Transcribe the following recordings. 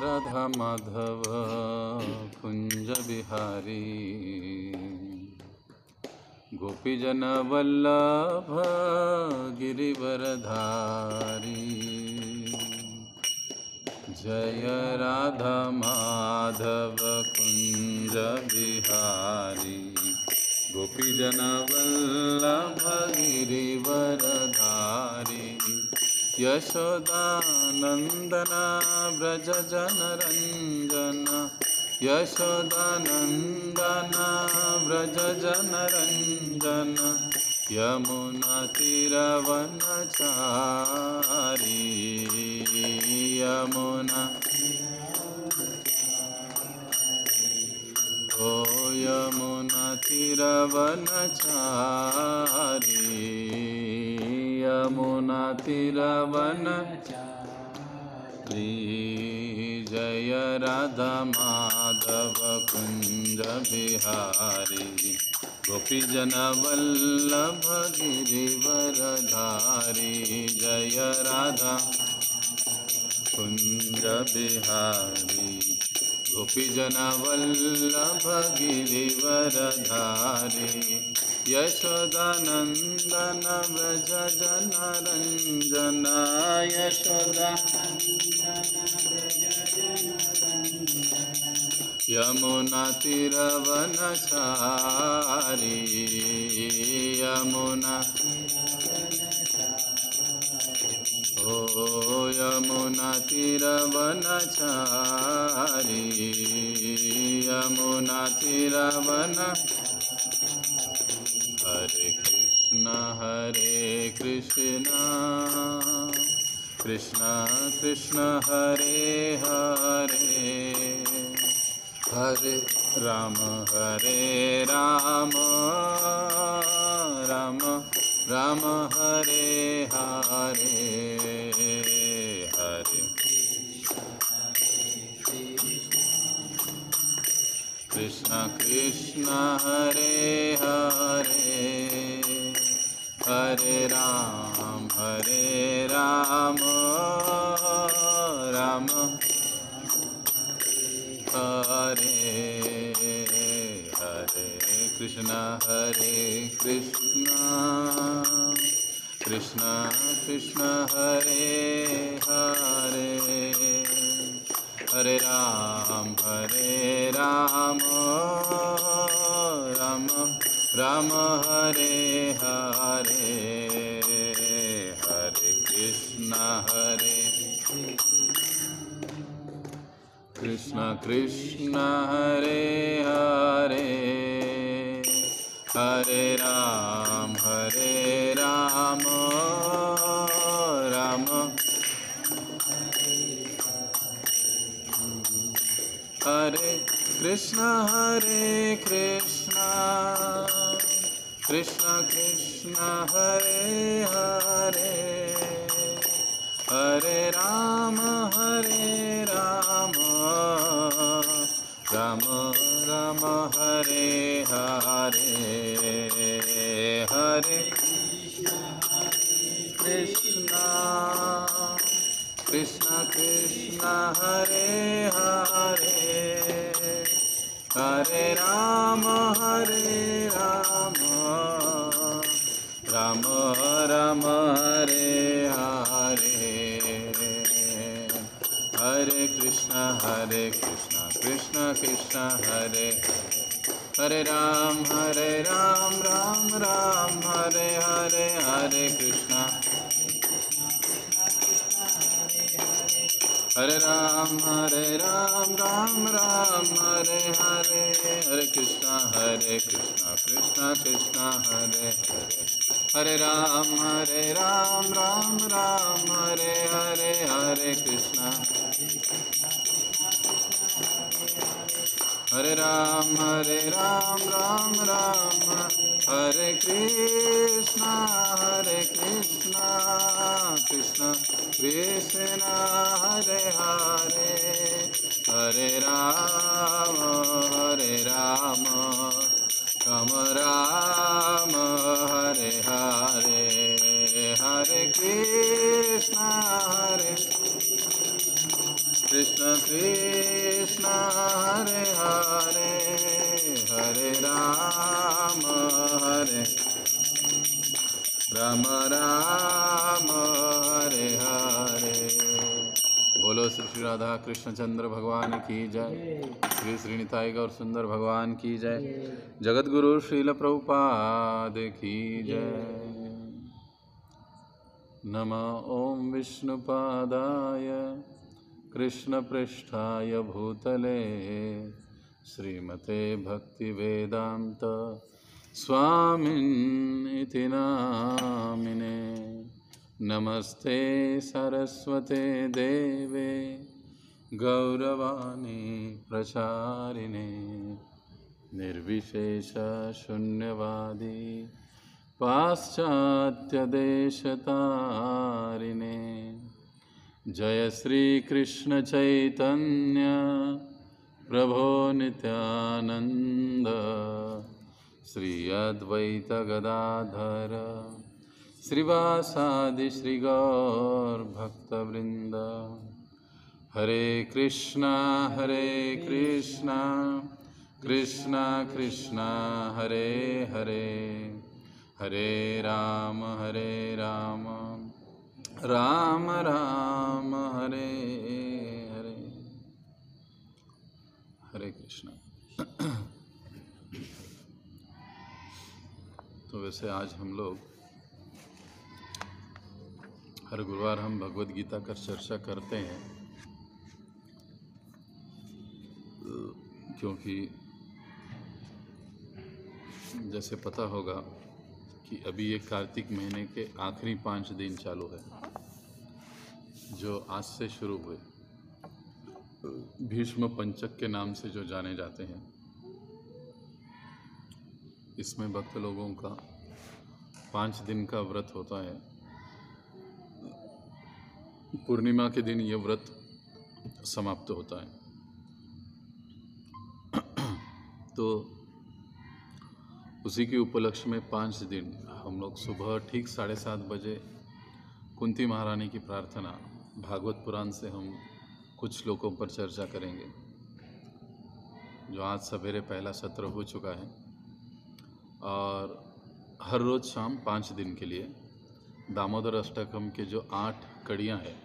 राधा माधव कुंज बिहारी गोपीजन वल्लभ गिरिवरधारी। जय राधा माधव कुंज बिहारी गोपीजन वल्लभ गिरिवरधारी। यशोदानंदन व्रज जनरंजन यशोदानंदन व्रज जनरंजन यमुना तीरवनचारी। यमुना ओ यमुना तीरवनचारी यमुना तीरवनचारी। जय राधा माधव कुंज बिहारी गोपीजन वल्लभ गिरिवरधारी। जय राधा कुंज बिहारी गोपीजन वल्लभ गिरिवरधारी। यशोदानंदन व्रज जनरंजन यशोदा यमुना तीरवनचारी। यमुना ओ यमुना तीरवनचारी यमुना तीरवनचारी। हरे कृष्ण कृष्ण कृष्ण हरे हरे हरे राम राम राम हरे हरे हरे कृष्ण कृष्ण हरे हरे हरे राम राम हरे हरे कृष्ण कृष्ण कृष्ण हरे हरे हरे राम राम हरे हरे हरे कृष्ण कृष्ण हरे हरे हरे राम राम हरे कृष्ण कृष्ण कृष्ण हरे हरे हरे राम राम राम हरे हरे हरे कृष्ण कृष्ण कृष्ण हरे हरे हरे राम राम राम हरे हरे हरे कृष्ण कृष्ण कृष्ण हरे हरे राम राम राम हरे हरे हरे कृष्ण हरे राम राम राम हरे हरे हरे कृष्ण कृष्ण कृष्ण हरे हरे हरे राम राम राम हरे हरे हरे कृष्ण हरे राम राम राम हरे कृष्ण कृष्ण कृष्ण हरे हरे हरे राम राम राम हरे हरे हरे कृष्ण कृष्ण हरे हरे, हरे राम राम राम हरे हरे। बोलो श्री श्री राधा कृष्ण चंद्र भगवान की जय, श्री श्रीनिताई गौर सुंदर भगवान की जय, जगत गुरु श्रील प्रभुपाद की जय। नमः ओम विष्णुपादाय कृष्णपृष्ठाय भूतले श्रीमते भक्तिवेदांत स्वामिन्निति नामिने। नमस्ते सरस्वते देवे गौरवाणी प्रचारिणे, निर्विशेष शून्यवादी पाश्चात्य देशतारिणे। जय श्री कृष्ण चैतन्य प्रभो नित्यानंद, श्री अद्वैत गदाधर श्रीवासादि श्री गौर भक्तवृंद। हरे कृष्णा कृष्णा कृष्णा हरे हरे, हरे राम राम राम हरे हरे। हरे कृष्णा। तो वैसे आज हम लोग हर गुरुवार हम भगवद गीता का चर्चा करते हैं, क्योंकि जैसे पता होगा कि अभी ये कार्तिक महीने के आखिरी 5 दिन चालू है, जो आज से शुरू हुए, भीष्म पंचक के नाम से जो जाने जाते हैं। इसमें भक्त लोगों का 5 दिन का व्रत होता है। पूर्णिमा के दिन ये व्रत समाप्त होता है। तो उसी के उपलक्ष्य में 5 दिन हम लोग सुबह ठीक 7:30 बजे कुंती महारानी की प्रार्थना भागवत पुराण से हम कुछ श्लोकों पर चर्चा करेंगे, जो आज सवेरे पहला सत्र हो चुका है। और हर रोज़ शाम 5 दिन के लिए दामोदर अष्टकम के जो 8 कड़ियाँ हैं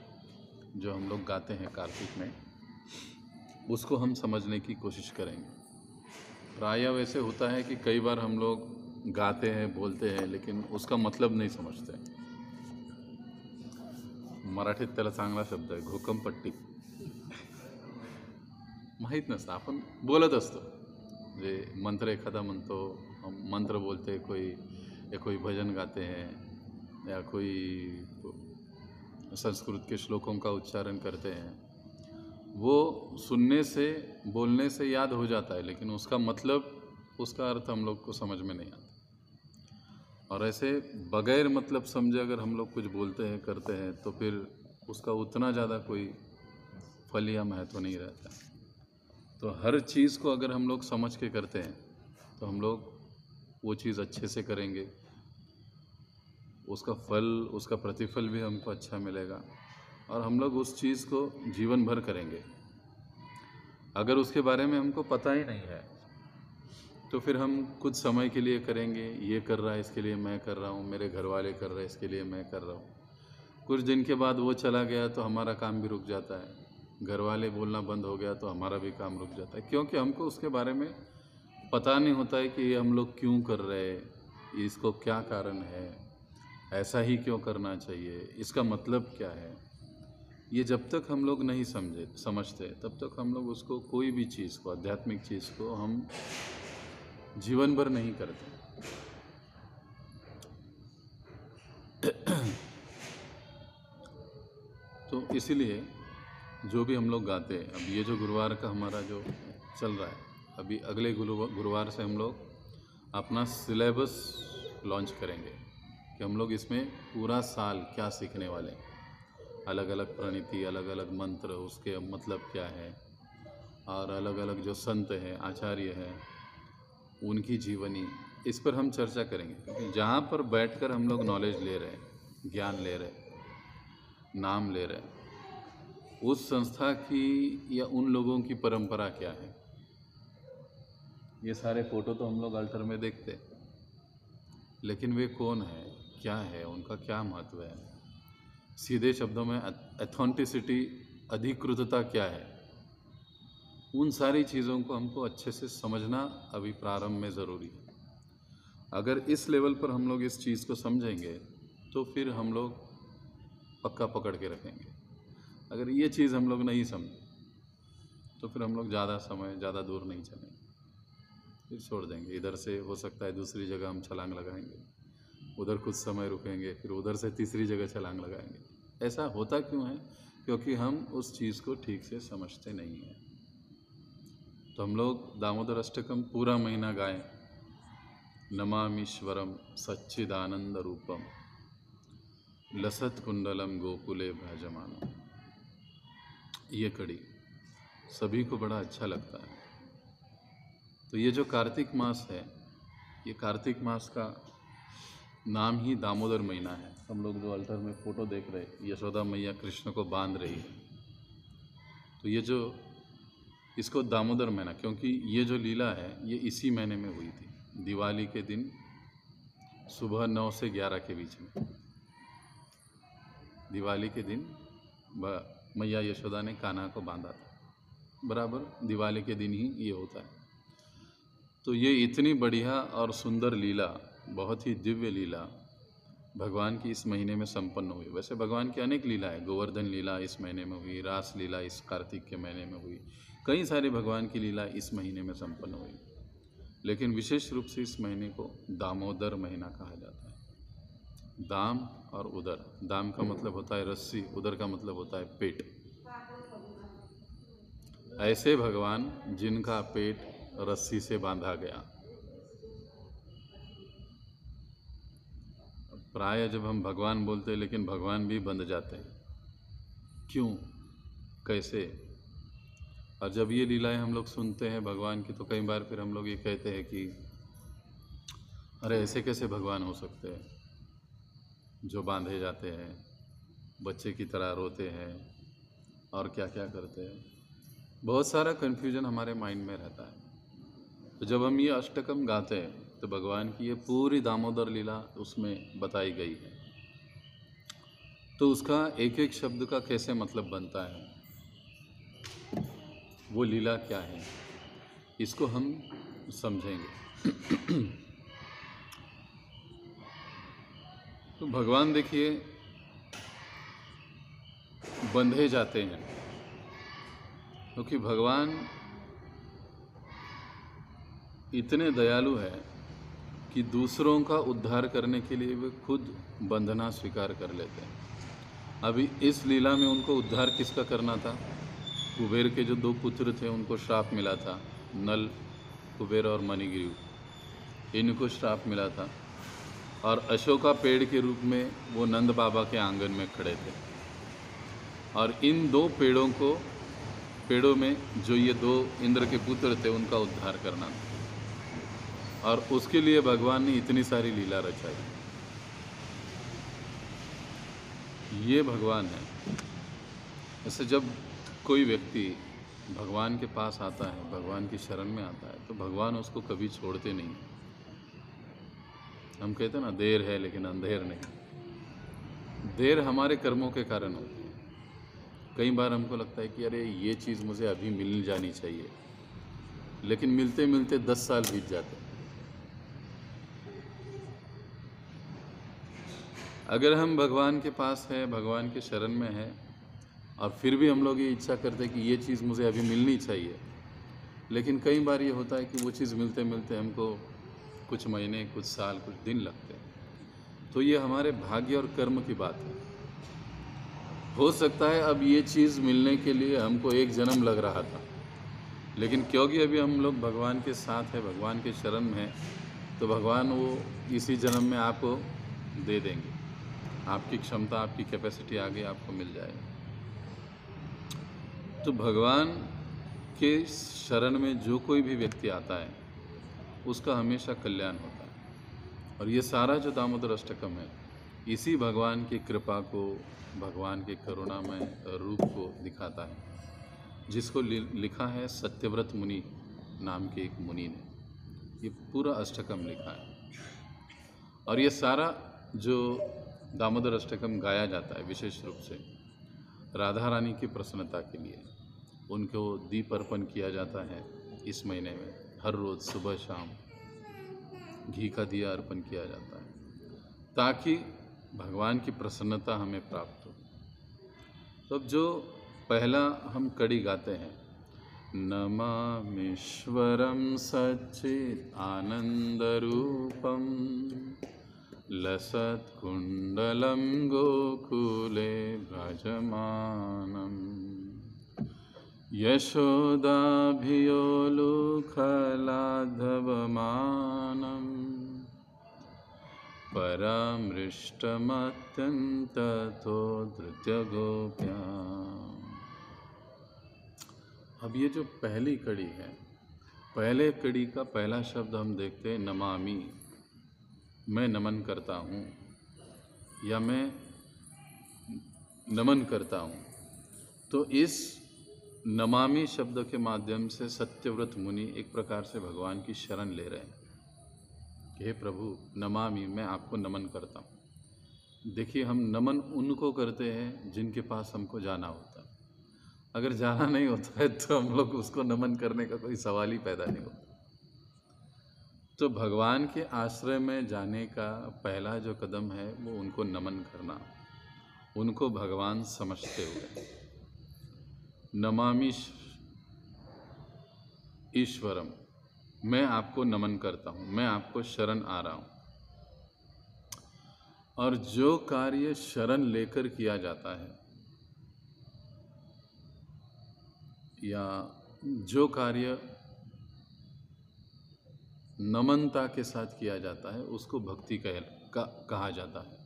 जो हम लोग गाते हैं कार्तिक में, उसको हम समझने की कोशिश करेंगे। प्रायः वैसे होता है कि कई बार हम लोग गाते हैं, बोलते हैं, लेकिन उसका मतलब नहीं समझते। मराठीत त्याला चांगला शब्द आहे घोकमपट्टी, माहीत नसतं, आपण बोलत असतो। जे मंत्र एखादा म्हणतो, मंत्र बोलते कोई, या कोई भजन गाते हैं, या कोई संस्कृत के श्लोकों का उच्चारण करते हैं, वो सुनने से बोलने से याद हो जाता है, लेकिन उसका मतलब, उसका अर्थ हम लोग को समझ में नहीं आता। और ऐसे बगैर मतलब समझे अगर हम लोग कुछ बोलते हैं, करते हैं, तो फिर उसका उतना ज़्यादा कोई फल या महत्व नहीं रहता। तो हर चीज़ को अगर हम लोग समझ के करते हैं तो हम लोग वो चीज़ अच्छे से करेंगे, उसका फल, उसका प्रतिफल भी हमको अच्छा मिलेगा, और हम लोग उस चीज़ को जीवन भर करेंगे। अगर उसके बारे में हमको पता ही नहीं है तो फिर हम कुछ समय के लिए करेंगे, ये कर रहा है इसके लिए मैं कर रहा हूँ, मेरे घर वाले कर रहे हैं इसके लिए मैं कर रहा हूँ। कुछ दिन के बाद वो चला गया तो हमारा काम भी रुक जाता है, घर वाले बोलना बंद हो गया तो हमारा भी काम रुक जाता है, क्योंकि हमको उसके बारे में पता नहीं होता है कि ये हम लोग क्यों कर रहे हैं, इसको क्या कारण है, ऐसा ही क्यों करना चाहिए, इसका मतलब क्या है। ये जब तक हम लोग नहीं समझते तब तक हम लोग उसको, कोई भी चीज़ को, आध्यात्मिक चीज़ को हम जीवन भर नहीं करते। तो इसीलिए जो भी हम लोग गाते हैं, अब ये जो गुरुवार का हमारा जो चल रहा है, अभी अगले गुरुवार से हम लोग अपना सिलेबस लॉन्च करेंगे कि हम लोग इसमें पूरा साल क्या सीखने वाले हैं। अलग अलग प्रणीति, अलग अलग मंत्र, उसके मतलब क्या है, और अलग अलग जो संत हैं, आचार्य हैं, उनकी जीवनी, इस पर हम चर्चा करेंगे। जहाँ पर बैठकर हम लोग नॉलेज ले रहे हैं, ज्ञान ले रहे हैं, नाम ले रहे हैं, उस संस्था की या उन लोगों की परंपरा क्या है। ये सारे फ़ोटो तो हम लोग अल्टर में देखते, लेकिन वे कौन है, क्या है, उनका क्या महत्व है। सीधे शब्दों में एथेंटिसिटी, अधिकृतता क्या है, उन सारी चीज़ों को हमको अच्छे से समझना अभी प्रारंभ में ज़रूरी है। अगर इस लेवल पर हम लोग इस चीज़ को समझेंगे तो फिर हम लोग पक्का पकड़ के रखेंगे। अगर ये चीज़ हम लोग नहीं समझे तो फिर हम लोग ज़्यादा समय, ज़्यादा दूर नहीं चलेंगे, फिर छोड़ देंगे। इधर से हो सकता है दूसरी जगह हम छलांग लगाएंगे, उधर कुछ समय रुकेंगे, फिर उधर से तीसरी जगह छलांग लगाएंगे। ऐसा होता क्यों है? क्योंकि हम उस चीज़ को ठीक से समझते नहीं हैं। तो हम लोग दामोदर अष्टकम पूरा महीना गाएं, नमामीश्वरम सच्चिदानंद रूपम लसत कुंडलम गोकुले भ्राजमानम। ये कड़ी सभी को बड़ा अच्छा लगता है। तो ये जो कार्तिक मास है, ये कार्तिक मास का नाम ही दामोदर महीना है। हम लोग जो अल्टर में फ़ोटो देख रहे हैं, यशोदा मैया कृष्ण को बांध रही है, तो ये जो इसको दामोदर महीना, क्योंकि ये जो लीला है ये इसी महीने में हुई थी, दिवाली के दिन सुबह 9 से 11 के बीच में। दिवाली के दिन मैया यशोदा ने कान्हा को बांधा था, बराबर दिवाली के दिन ही ये होता है। तो ये इतनी बढ़िया और सुंदर लीला, बहुत ही दिव्य लीला भगवान की इस महीने में संपन्न हुई। वैसे भगवान की अनेक लीला है, गोवर्धन लीला इस महीने में हुई, रास लीला इस कार्तिक के महीने में हुई, कई सारी भगवान की लीला इस महीने में संपन्न हुई, लेकिन विशेष रूप से इस महीने को दामोदर महीना कहा जाता है। दाम और उदर, दाम का मतलब होता है रस्सी, उदर का मतलब होता है पेट। ऐसे भगवान जिनका पेट रस्सी से बांधा गया। प्राय जब हम भगवान बोलते हैं, लेकिन भगवान भी बंध जाते हैं। क्यों, कैसे? और जब ये लीलाएं हम लोग सुनते हैं भगवान की, तो कई बार फिर हम लोग ये कहते हैं कि अरे ऐसे कैसे भगवान हो सकते हैं, जो बांधे जाते हैं, बच्चे की तरह रोते हैं और क्या क्या करते हैं। बहुत सारा कन्फ्यूजन हमारे माइंड में रहता है। तो जब हम ये अष्टकम गाते हैं तो भगवान की ये पूरी दामोदर लीला उसमें बताई गई है। तो उसका एक एक शब्द का कैसे मतलब बनता है, वो लीला क्या है, इसको हम समझेंगे। तो भगवान देखिए बंधे जाते हैं, क्योंकि भगवान इतने दयालु है कि दूसरों का उद्धार करने के लिए वे खुद बंधना स्वीकार कर लेते हैं। अभी इस लीला में उनको उद्धार किसका करना था? कुबेर के जो 2 पुत्र थे उनको श्राप मिला था, नल कुबेर और मणिग्रीव, इनको श्राप मिला था। और अशोका पेड़ के रूप में वो नंद बाबा के आंगन में खड़े थे, और इन 2 पेड़ों में जो ये 2 इंद्र के पुत्र थे उनका उद्धार करना था। और उसके लिए भगवान ने इतनी सारी लीला रचाई। ये भगवान है। ऐसे जब कोई व्यक्ति भगवान के पास आता है, भगवान की शरण में आता है, तो भगवान उसको कभी छोड़ते नहीं। हम कहते हैं ना, देर है लेकिन अंधेर नहीं। देर हमारे कर्मों के कारण होती है। कई बार हमको लगता है कि अरे ये चीज़ मुझे अभी मिल जानी चाहिए, लेकिन मिलते मिलते 10 साल बीत जाते हैं। अगर हम भगवान के पास है, भगवान के शरण में है, और फिर भी हम लोग ये इच्छा करते हैं कि ये चीज़ मुझे अभी मिलनी चाहिए, लेकिन कई बार ये होता है कि वो चीज़ मिलते मिलते हमको कुछ महीने, कुछ साल, कुछ दिन लगते हैं। तो ये हमारे भाग्य और कर्म की बात है। हो सकता है अब ये चीज़ मिलने के लिए हमको 1 जन्म लग रहा था, लेकिन क्योंकि अभी हम लोग भगवान के साथ है, भगवान के शरण में है, तो भगवान वो इसी जन्म में आपको दे देंगे। आपकी क्षमता, आपकी कैपेसिटी आगे आपको मिल जाएगी। तो भगवान के शरण में जो कोई भी व्यक्ति आता है उसका हमेशा कल्याण होता है। और ये सारा जो दामोदर अष्टकम है, इसी भगवान की कृपा को, भगवान के करुणामय रूप को दिखाता है, जिसको लिखा है सत्यव्रत मुनि नाम के एक मुनि ने। ये पूरा अष्टकम लिखा है, और ये सारा जो दामोदर अष्टकम गाया जाता है विशेष रूप से राधा रानी की प्रसन्नता के लिए। उनको दीप अर्पण किया जाता है इस महीने में, हर रोज़ सुबह शाम घी का दिया अर्पण किया जाता है, ताकि भगवान की प्रसन्नता हमें प्राप्त हो। तो अब जो पहला हम कड़ी गाते हैं, नमामीश्वरं सच्चित् आनंदरूपम लसत्कुण्डलं गोकुले व्रजमानम् यशोदाभियोलुखलाधवमानम् परामृष्टमत्यन्ततो धृत्यगोप्याम्। अब ये जो पहली कड़ी है, पहले कड़ी का पहला शब्द हम देखते हैं नमामि, मैं नमन करता हूँ या मैं नमन करता हूँ। तो इस नमामि शब्द के माध्यम से सत्यव्रत मुनि एक प्रकार से भगवान की शरण ले रहे हैं कि हे प्रभु नमामि, मैं आपको नमन करता हूँ। देखिए, हम नमन उनको करते हैं जिनके पास हमको जाना होता है। अगर जाना नहीं होता है तो हम लोग उसको नमन करने का कोई सवाल ही पैदा नहीं होता। तो भगवान के आश्रय में जाने का पहला जो कदम है वो उनको नमन करना, उनको भगवान समझते हुए। नमामि ईश्वरम, मैं आपको नमन करता हूँ, मैं आपको शरण आ रहा हूँ। और जो कार्य शरण लेकर किया जाता है या जो कार्य नमनता के साथ किया जाता है उसको भक्ति कहा जाता है।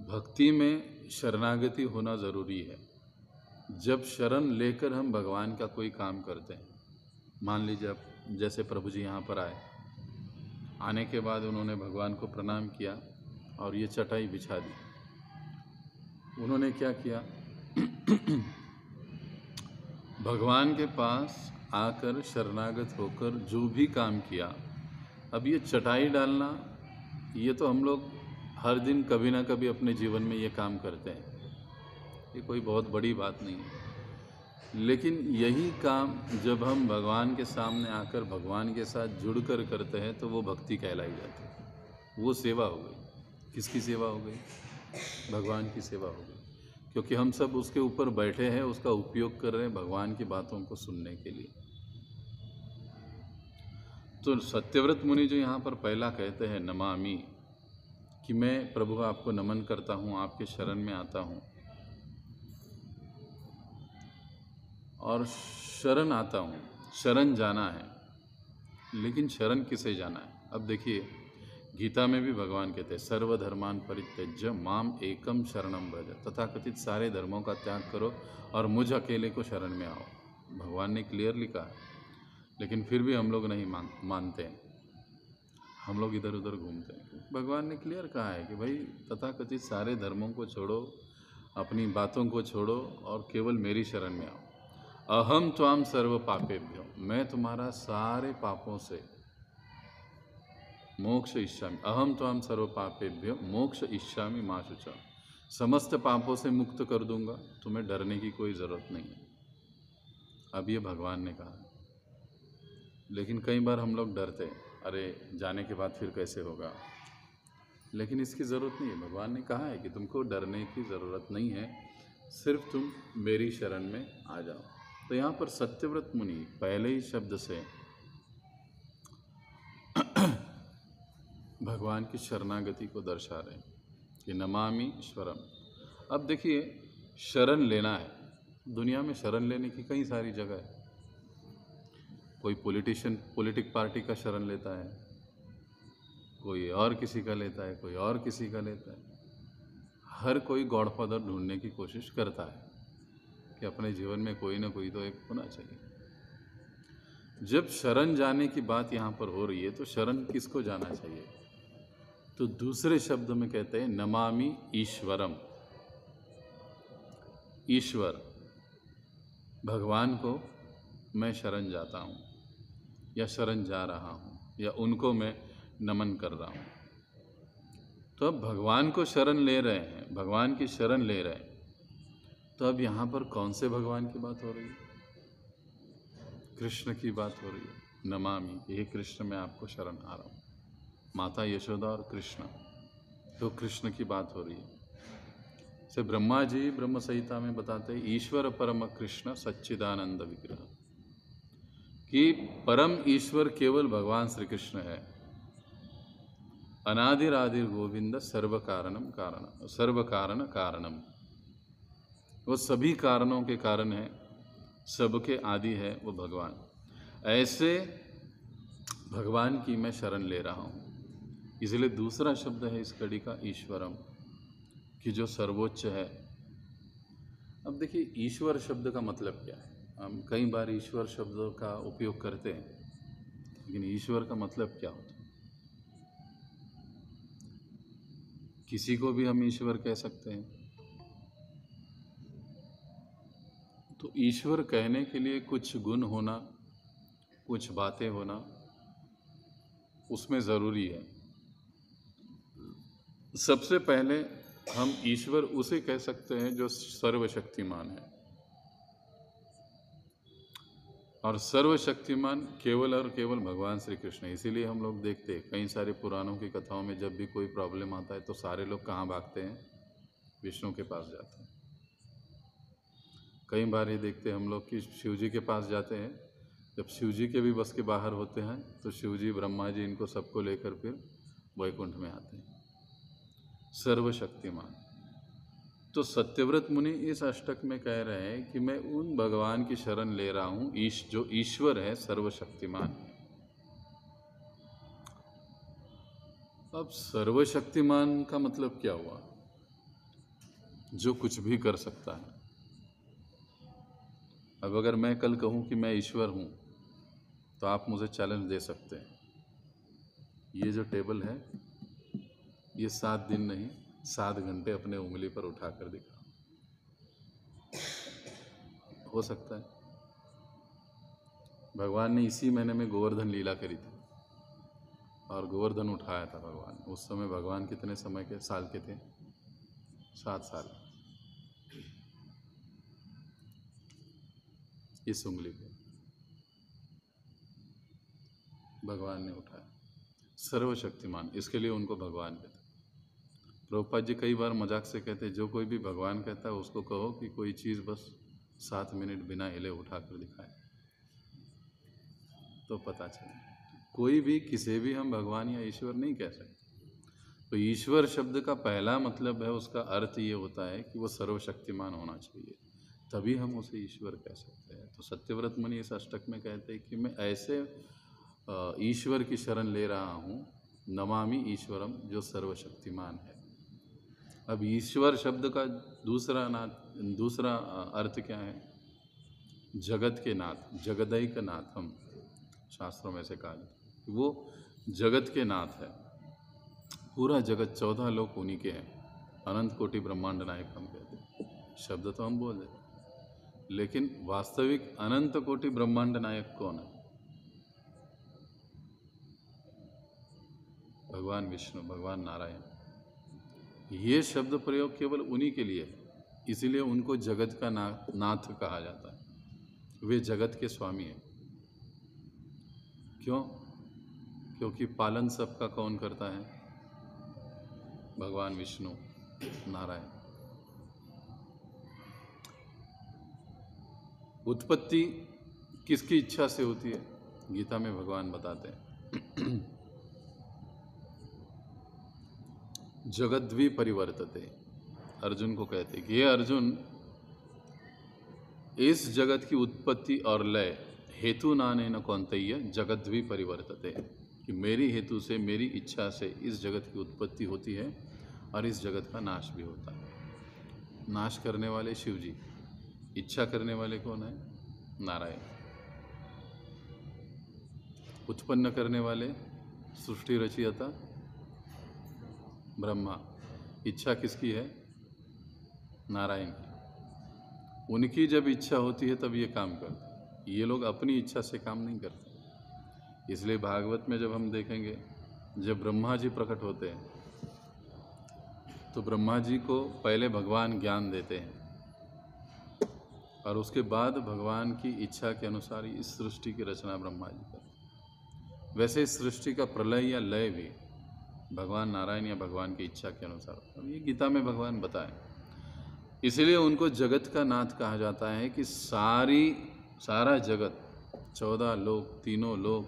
भक्ति में शरणागति होना ज़रूरी है। जब शरण लेकर हम भगवान का कोई काम करते हैं, मान लीजिए अब जैसे प्रभु जी यहाँ पर आए, आने के बाद उन्होंने भगवान को प्रणाम किया और ये चटाई बिछा दी। उन्होंने क्या किया भगवान के पास आकर शरणागत होकर जो भी काम किया। अब ये चटाई डालना, ये तो हम लोग हर दिन कभी ना कभी अपने जीवन में ये काम करते हैं, ये कोई बहुत बड़ी बात नहीं है। लेकिन यही काम जब हम भगवान के सामने आकर भगवान के साथ जुड़कर करते हैं तो वो भक्ति कहलाई जाती है, वो सेवा हो गई। किसकी सेवा हो गई? भगवान की सेवा हो गई, क्योंकि हम सब उसके ऊपर बैठे हैं, उसका उपयोग कर रहे हैं भगवान की बातों को सुनने के लिए। तो सत्यव्रत मुनि जो यहाँ पर पहला कहते हैं नमामि, कि मैं प्रभु आपको नमन करता हूँ, आपके शरण में आता हूँ और शरण आता हूँ। शरण जाना है, लेकिन शरण किसे जाना है? अब देखिए, गीता में भी भगवान कहते हैं सर्वधर्मान परित्यज्य माम एकम शरणम व्रज, तथाकथित सारे धर्मों का त्याग करो और मुझ अकेले को शरण में आओ। भगवान ने क्लियर लिखा है, लेकिन फिर भी हम लोग नहीं मानते हैं, हम लोग इधर उधर घूमते हैं। भगवान ने क्लियर कहा है कि भाई तथाकथित सारे धर्मों को छोड़ो, अपनी बातों को छोड़ो और केवल मेरी शरण में आओ। अहम त्वाम सर्व पापेभ्यो, मैं तुम्हारा सारे पापों से मोक्ष इच्छामि। अहम त्वाम सर्व पापेभ्यो मोक्ष इच्छामि मा शुचा, समस्त पापों से मुक्त कर दूंगा, तुम्हें डरने की कोई ज़रूरत नहीं है। अब ये भगवान ने कहा, लेकिन कई बार हम लोग डरते हैं, अरे जाने के बाद फिर कैसे होगा। लेकिन इसकी ज़रूरत नहीं है। भगवान ने कहा है कि तुमको डरने की ज़रूरत नहीं है, सिर्फ तुम मेरी शरण में आ जाओ। तो यहाँ पर सत्यव्रत मुनि पहले ही शब्द से भगवान की शरणागति को दर्शा रहे हैं कि नमामि ईश्वरम। अब देखिए, शरण लेना है, दुनिया में शरण लेने की कई सारी जगह है। कोई पॉलिटिक पार्टी का शरण लेता है, कोई और किसी का लेता है, कोई और किसी का लेता है। हर कोई गॉडफादर ढूंढने की कोशिश करता है कि अपने जीवन में कोई ना कोई तो एक होना चाहिए। जब शरण जाने की बात यहाँ पर हो रही है तो शरण किसको जाना चाहिए? तो दूसरे शब्द में कहते हैं नमामि ईश्वरम। ईश्वर भगवान को मैं शरण जाता हूँ या शरण जा रहा हूँ या उनको मैं नमन कर रहा हूँ। तो अब भगवान को शरण ले रहे हैं, भगवान की शरण ले रहे हैं, तो अब यहाँ पर कौन से भगवान की बात हो रही है? कृष्ण की बात हो रही है। नमामि, ये कृष्ण मैं आपको शरण आ रहा हूँ। माता यशोदा और कृष्ण, तो कृष्ण की बात हो रही है। से ब्रह्मा जी ब्रह्म संहिता में बताते हैं ईश्वर परम कृष्ण सच्चिदानंद विग्रह, कि परम ईश्वर केवल भगवान श्री कृष्ण है। अनादिरादिर गोविंद सर्व कारणम कारण, सर्व कारण कारणम, वो सभी कारणों के कारण है, सबके आदि है वो भगवान। ऐसे भगवान की मैं शरण ले रहा हूँ। इसलिए दूसरा शब्द है इस कड़ी का ईश्वरम, कि जो सर्वोच्च है। अब देखिए ईश्वर शब्द का मतलब क्या है। हम कई बार ईश्वर शब्द का उपयोग करते हैं, लेकिन ईश्वर का मतलब क्या होता है? किसी को भी हम ईश्वर कह सकते हैं। तो ईश्वर कहने के लिए कुछ गुण होना, कुछ बातें होना उसमें ज़रूरी है। सबसे पहले हम ईश्वर उसे कह सकते हैं जो सर्वशक्तिमान है, और सर्वशक्तिमान केवल और केवल भगवान श्री कृष्ण है। इसीलिए हम लोग देखते हैं कई सारे पुराणों की कथाओं में जब भी कोई प्रॉब्लम आता है तो सारे लोग कहाँ भागते हैं? विष्णु के पास जाते हैं। कई बार ये देखते हैं हम लोग कि शिव जी के पास जाते हैं, जब शिव जी के भी बस के बाहर होते हैं तो शिव जी ब्रह्मा जी इनको सबको लेकर फिर वैकुंठ में आते हैं। सर्वशक्तिमान। तो सत्यव्रत मुनि इस अष्टक में कह रहे हैं कि मैं उन भगवान की शरण ले रहा हूँ जो ईश्वर है, सर्वशक्तिमान है। अब सर्वशक्तिमान का मतलब क्या हुआ? जो कुछ भी कर सकता है। अब अगर मैं कल कहूँ कि मैं ईश्वर हूँ तो आप मुझे चैलेंज दे सकते हैं, ये जो टेबल है ये 7 दिन नहीं 7 घंटे अपने उंगली पर उठा कर दिखा, हो सकता है? भगवान ने इसी महीने में गोवर्धन लीला करी थी और गोवर्धन उठाया था भगवान। उस समय भगवान कितने समय के साल के थे? 7 साल। इस उंगली पे भगवान ने उठाया। सर्वशक्तिमान, इसके लिए उनको भगवान कहते। प्रभुपाद जी कई बार मजाक से कहते हैं जो कोई भी भगवान कहता है उसको कहो कि कोई चीज़ बस 7 मिनट बिना हिले उठा कर दिखाए तो पता चले। कोई भी किसी भी हम भगवान या ईश्वर नहीं कह सकते। तो ईश्वर शब्द का पहला मतलब है, उसका अर्थ ये होता है कि वो सर्वशक्तिमान होना चाहिए, तभी हम उसे ईश्वर कह सकते हैं। तो सत्यव्रत मुनि इस अष्टक में कहते हैं कि मैं ऐसे ईश्वर की शरण ले रहा हूँ, नमामि ईश्वरम, जो सर्वशक्तिमान है। अब ईश्वर शब्द का दूसरा अर्थ क्या है? जगत के नाथ, जगदैक नाथम, शास्त्रों में से कहा जाता है वो जगत के नाथ है। पूरा जगत 14 लोक उन्हीं के हैं। अनंत कोटि ब्रह्मांड नायक हम कहते हैं। शब्द तो हम बोल देते, लेकिन वास्तविक अनंत कोटि ब्रह्मांड नायक कौन है? भगवान विष्णु, भगवान नारायण। ये शब्द प्रयोग केवल उन्हीं के लिए है, इसीलिए उनको जगत का नाथ कहा जाता है। वे जगत के स्वामी हैं। क्यों? क्योंकि पालन सबका कौन करता है? भगवान विष्णु नारायण। उत्पत्ति किसकी इच्छा से होती है? गीता में भगवान बताते हैं जगद्वी परिवर्तते। अर्जुन को कहते कि ये अर्जुन, इस जगत की उत्पत्ति और लय हेतु नानेन कौन्तेय जगद्वी परिवर्तते, कि मेरी हेतु से, मेरी इच्छा से इस जगत की उत्पत्ति होती है और इस जगत का नाश भी होता है। नाश करने वाले शिव जी, इच्छा करने वाले कौन है? नारायण। उत्पन्न करने वाले, सृष्टि रचयिता ब्रह्मा, इच्छा किसकी है? नारायण की। उनकी जब इच्छा होती है तब ये काम करते। ये लोग अपनी इच्छा से काम नहीं करते। इसलिए भागवत में जब हम देखेंगे, जब ब्रह्मा जी प्रकट होते हैं तो ब्रह्मा जी को पहले भगवान ज्ञान देते हैं और उसके बाद भगवान की इच्छा के अनुसार इस सृष्टि की रचना ब्रह्मा जी करते। वैसे इस सृष्टि का प्रलय या लय भी भगवान नारायण या भगवान की इच्छा के अनुसार, अब ये गीता में भगवान बताएं। इसलिए उनको जगत का नाथ कहा जाता है कि सारा जगत, 14 लोक, तीनों लोक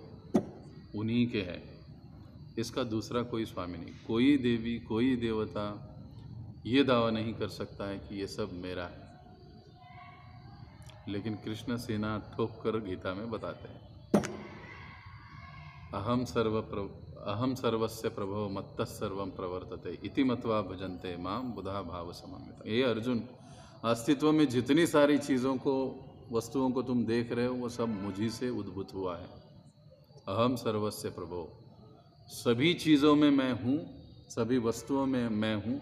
उन्हीं के हैं। इसका दूसरा कोई स्वामी नहीं। कोई देवी, कोई देवता ये दावा नहीं कर सकता है कि ये सब मेरा है। लेकिन कृष्ण सेना ठोक कर गीता में बताते हैं, अहम सर्वस्य प्रभो मत्तः सर्वं प्रवर्तते इति मत्वा भजन्ते माम बुधा भाव समन्विता। ये अर्जुन, अस्तित्व में जितनी सारी चीज़ों को, वस्तुओं को तुम देख रहे हो वो सब मुझी से उद्भूत हुआ है। अहम सर्वस्य प्रभो, सभी चीज़ों में मैं हूँ, सभी वस्तुओं में मैं हूँ,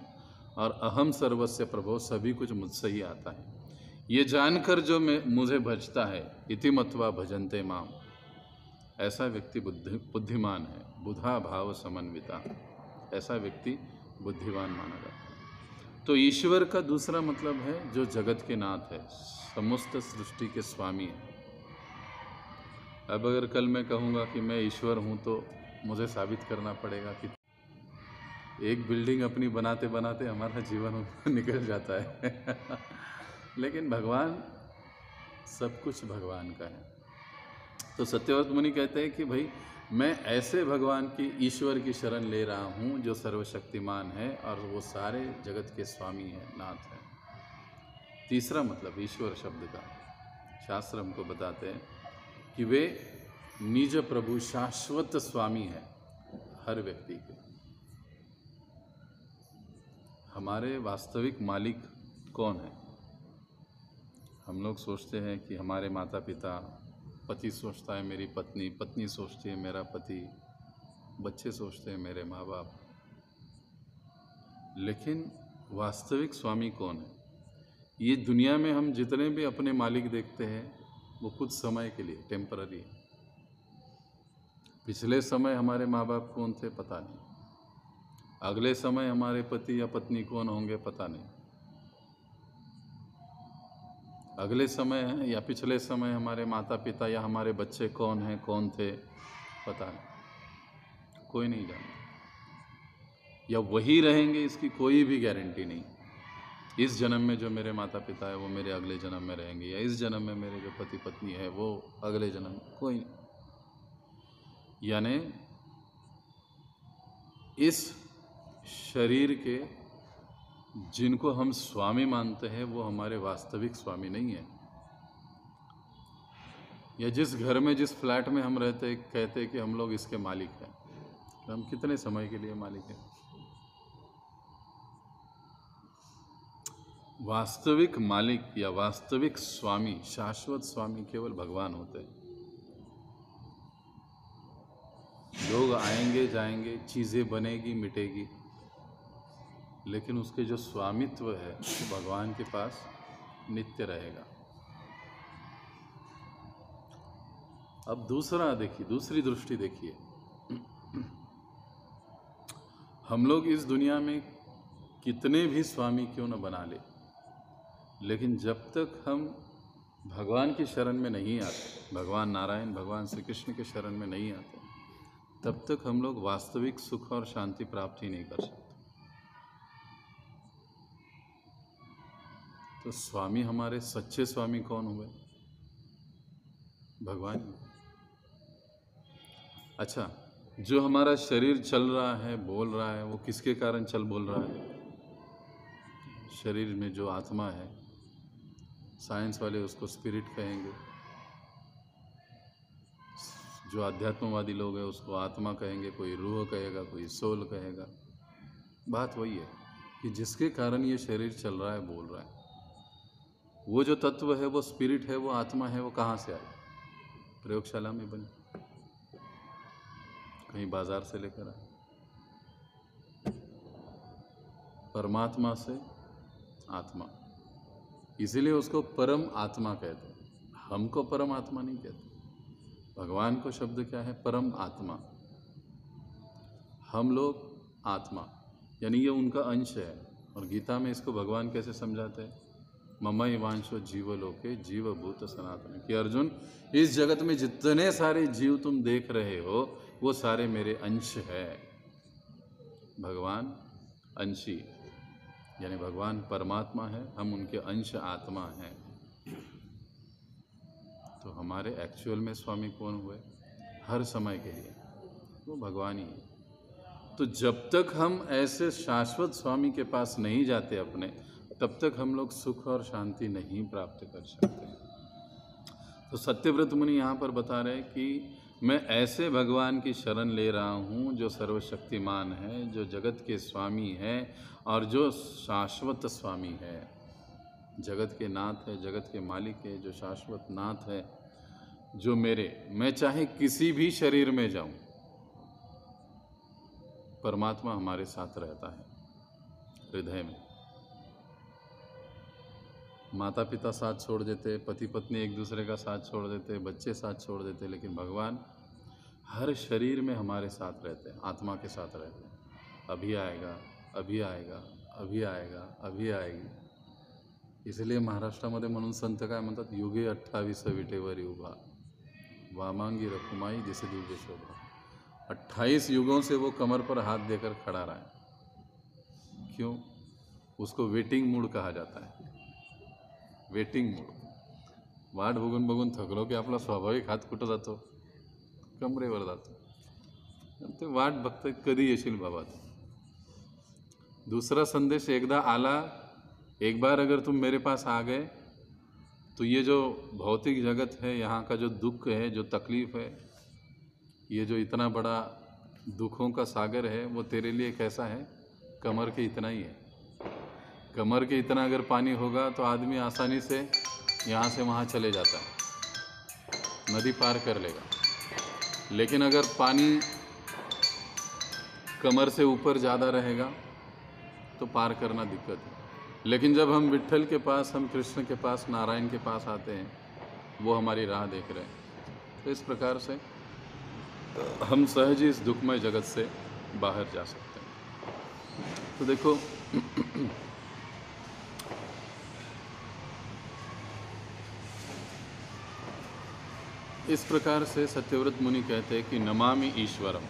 और अहम सर्वस्य प्रभो, सभी कुछ मुझसे ही आता है। ये जानकर जो मुझे भजता है, इति मत्वा भजन्ते माम, ऐसा व्यक्ति बुद्धिमान है। बुधा भाव समन्विता, ऐसा व्यक्ति बुद्धिमान माना जाता है। तो ईश्वर का दूसरा मतलब है जो जगत के नाथ है, समस्त सृष्टि के स्वामी है। अब अगर कल मैं कहूँगा कि मैं ईश्वर हूँ तो मुझे साबित करना पड़ेगा कि एक बिल्डिंग अपनी बनाते बनाते हमारा जीवन निकल जाता है लेकिन भगवान, सब कुछ भगवान का है। तो सत्यव्रत मुनि कहते हैं कि भाई मैं ऐसे भगवान की, ईश्वर की शरण ले रहा हूँ जो सर्वशक्तिमान है और वो सारे जगत के स्वामी है, नाथ है। तीसरा मतलब ईश्वर शब्द का, शास्त्र हमको बताते हैं कि वे निज प्रभु, शाश्वत स्वामी है हर व्यक्ति के। हमारे वास्तविक मालिक कौन है? हम लोग सोचते हैं कि हमारे माता पिता, पति सोचता है मेरी पत्नी, पत्नी सोचती है मेरा पति, बच्चे सोचते हैं मेरे माँ बाप। लेकिन वास्तविक स्वामी कौन है? ये दुनिया में हम जितने भी अपने मालिक देखते हैं वो कुछ समय के लिए, टेम्पररी है। पिछले समय हमारे माँ बाप कौन थे पता नहीं, अगले समय हमारे पति या पत्नी कौन होंगे पता नहीं, अगले समय या पिछले समय हमारे माता पिता या हमारे बच्चे कौन हैं, कौन थे पता नहीं, कोई नहीं जानता। या वही रहेंगे इसकी कोई भी गारंटी नहीं। इस जन्म में जो मेरे माता पिता है वो मेरे अगले जन्म में रहेंगे, या इस जन्म में मेरे जो पति पत्नी है वो अगले जन्म, कोई नहीं। यानी इस शरीर के जिनको हम स्वामी मानते हैं वो हमारे वास्तविक स्वामी नहीं है। या जिस घर में, जिस फ्लैट में हम रहते कहते हैं कि हम लोग इसके मालिक हैं, तो हम कितने समय के लिए मालिक हैं? वास्तविक मालिक या वास्तविक स्वामी, शाश्वत स्वामी केवल भगवान होते हैं। लोग आएंगे जाएंगे, चीज़ें बनेगी मिटेगी, लेकिन उसके जो स्वामित्व है वो भगवान के पास नित्य रहेगा। अब दूसरा देखिए, दूसरी दृष्टि देखिए। हम लोग इस दुनिया में कितने भी स्वामी क्यों न बना ले, लेकिन जब तक हम भगवान की शरण में नहीं आते, भगवान नारायण, भगवान श्री कृष्ण के शरण में नहीं आते, तब तक हम लोग वास्तविक सुख और शांति प्राप्त ही नहीं कर सकते। तो स्वामी, हमारे सच्चे स्वामी कौन हुए? भगवान। अच्छा, जो हमारा शरीर चल रहा है, बोल रहा है, वो किसके कारण चल बोल रहा है? शरीर में जो आत्मा है, साइंस वाले उसको स्पिरिट कहेंगे, जो आध्यात्मवादी लोग हैं उसको आत्मा कहेंगे, कोई रूह कहेगा, कोई सोल कहेगा। बात वही है कि जिसके कारण ये शरीर चल रहा है, बोल रहा है, वो जो तत्व है, वो स्पिरिट है, वो आत्मा है, वो कहाँ से आई? प्रयोगशाला में बनी, कहीं बाजार से लेकर आए? परमात्मा से आत्मा, इसीलिए उसको परम आत्मा कहते हैं। हमको परम आत्मा नहीं कहते, भगवान को शब्द क्या है? परम आत्मा। हम लोग आत्मा, यानी ये उनका अंश है। और गीता में इसको भगवान कैसे समझाते हैं? ममई वांशो जीवलोके जीवभूत सनातन, कि अर्जुन इस जगत में जितने सारे जीव तुम देख रहे हो वो सारे मेरे अंश है। भगवान अंशी, यानी भगवान परमात्मा है, हम उनके अंश आत्मा हैं। तो हमारे एक्चुअल में स्वामी कौन हुए? हर समय के लिए वो भगवान ही है। तो जब तक हम ऐसे शाश्वत स्वामी के पास नहीं जाते अपने, तब तक हम लोग सुख और शांति नहीं प्राप्त कर सकते। तो सत्यव्रत मुनि यहाँ पर बता रहे हैं कि मैं ऐसे भगवान की शरण ले रहा हूँ जो सर्वशक्तिमान है, जो जगत के स्वामी है और जो शाश्वत स्वामी है। जगत के नाथ है, जगत के मालिक है, जो शाश्वत नाथ है, जो मैं चाहे किसी भी शरीर में जाऊं, परमात्मा हमारे साथ रहता है हृदय में। माता पिता साथ छोड़ देते, पति पत्नी एक दूसरे का साथ छोड़ देते, बच्चे साथ छोड़ देते, लेकिन भगवान हर शरीर में हमारे साथ रहते हैं, आत्मा के साथ रहते हैं। अभी आएगा, अभी आएगा, अभी आएगा, अभी आएगी। इसलिए महाराष्ट्रामध्ये म्हणून संत काय म्हणतात? युगे 28 विटेवरी उभा, वामांगी रखुमाई जैसे दिव्य शोभा। 28 युगों से वो कमर पर हाथ देकर खड़ा रहा है। क्यों? उसको वेटिंग मूड कहा जाता है। Waiting mood. वाट बघून बघून थकलो की आपला स्वाभाविक हात कुठं जातो? कमरेवर जातो। ते वाट बघतोय कधी येशील बाबा तू। दूसरा संदेश एकदा आला, एक बार अगर तुम मेरे पास आ गए तो ये जो भौतिक जगत है, यहाँ का जो दुख है, जो तकलीफ़ है, ये जो इतना बड़ा दुखों का सागर है, वो तेरे लिए कैसा है? कमर के इतना ही है। कमर के इतना अगर पानी होगा तो आदमी आसानी से यहाँ से वहाँ चले जाता है, नदी पार कर लेगा। लेकिन अगर पानी कमर से ऊपर ज़्यादा रहेगा तो पार करना दिक्कत है। लेकिन जब हम विट्ठल के पास, हम कृष्ण के पास, नारायण के पास आते हैं, वो हमारी राह देख रहे हैं। तो इस प्रकार से हम सहज ही इस दुखमय जगत से बाहर जा सकते हैं। तो देखो इस प्रकार से सत्यव्रत मुनि कहते हैं कि नमामि ईश्वरम।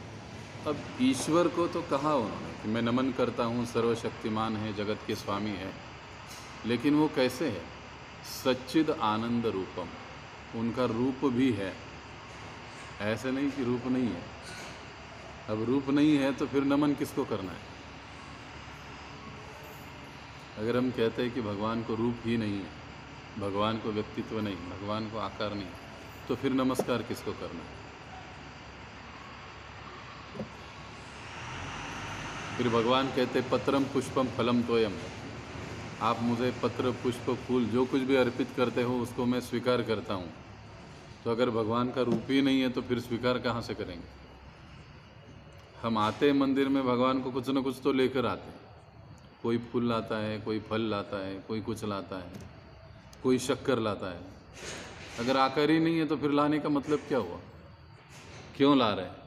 अब ईश्वर को तो कहा उन्होंने कि मैं नमन करता हूँ, सर्वशक्तिमान है, जगत के स्वामी है, लेकिन वो कैसे है? सच्चिद आनंद रूपम, उनका रूप भी है, ऐसे नहीं कि रूप नहीं है। अब रूप नहीं है तो फिर नमन किसको करना है? अगर हम कहते हैं कि भगवान को रूप ही नहीं है, भगवान को व्यक्तित्व नहीं, भगवान को आकार नहीं, तो फिर नमस्कार किसको करना है? फिर भगवान कहते पत्रम पुष्पम फलम तोयम, आप मुझे पत्र पुष्प फूल जो कुछ भी अर्पित करते हो उसको मैं स्वीकार करता हूँ। तो अगर भगवान का रूप ही नहीं है तो फिर स्वीकार कहाँ से करेंगे? हम आते हैं मंदिर में, भगवान को कुछ न कुछ तो लेकर आते हैं। कोई फूल लाता है, कोई फल लाता है, कोई कुछ लाता है, कोई शक्कर लाता है। अगर आकार ही नहीं है तो फिर लाने का मतलब क्या हुआ? क्यों ला रहे हैं?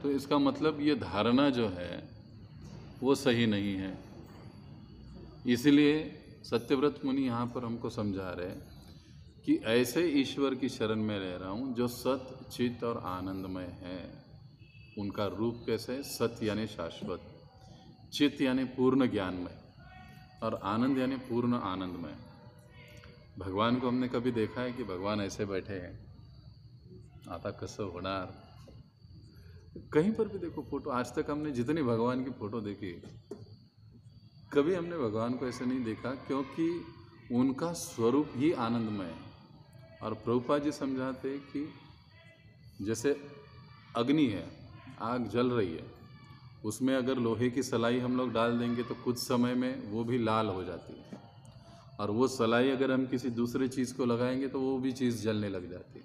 तो इसका मतलब ये धारणा जो है वो सही नहीं है। इसलिए सत्यव्रत मुनि यहाँ पर हमको समझा रहे हैं कि ऐसे ईश्वर की शरण में रह रहा हूँ जो सत, चित और आनंदमय है। उनका रूप कैसे? सत्य यानी शाश्वत, चित यानी पूर्ण ज्ञानमय, और आनंद यानी पूर्ण आनंदमय। भगवान को हमने कभी देखा है कि भगवान ऐसे बैठे हैं, आता कसं होणार? कहीं पर भी देखो फोटो, आज तक हमने जितनी भगवान की फ़ोटो देखी, कभी हमने भगवान को ऐसे नहीं देखा, क्योंकि उनका स्वरूप ही आनंदमय है। और प्रभुपाद जी समझाते कि जैसे अग्नि है, आग जल रही है, उसमें अगर लोहे की सलाई हम लोग डाल देंगे तो कुछ समय में वो भी लाल हो जाती है, और वो सलाई अगर हम किसी दूसरे चीज़ को लगाएंगे तो वो भी चीज़ जलने लग जाती है।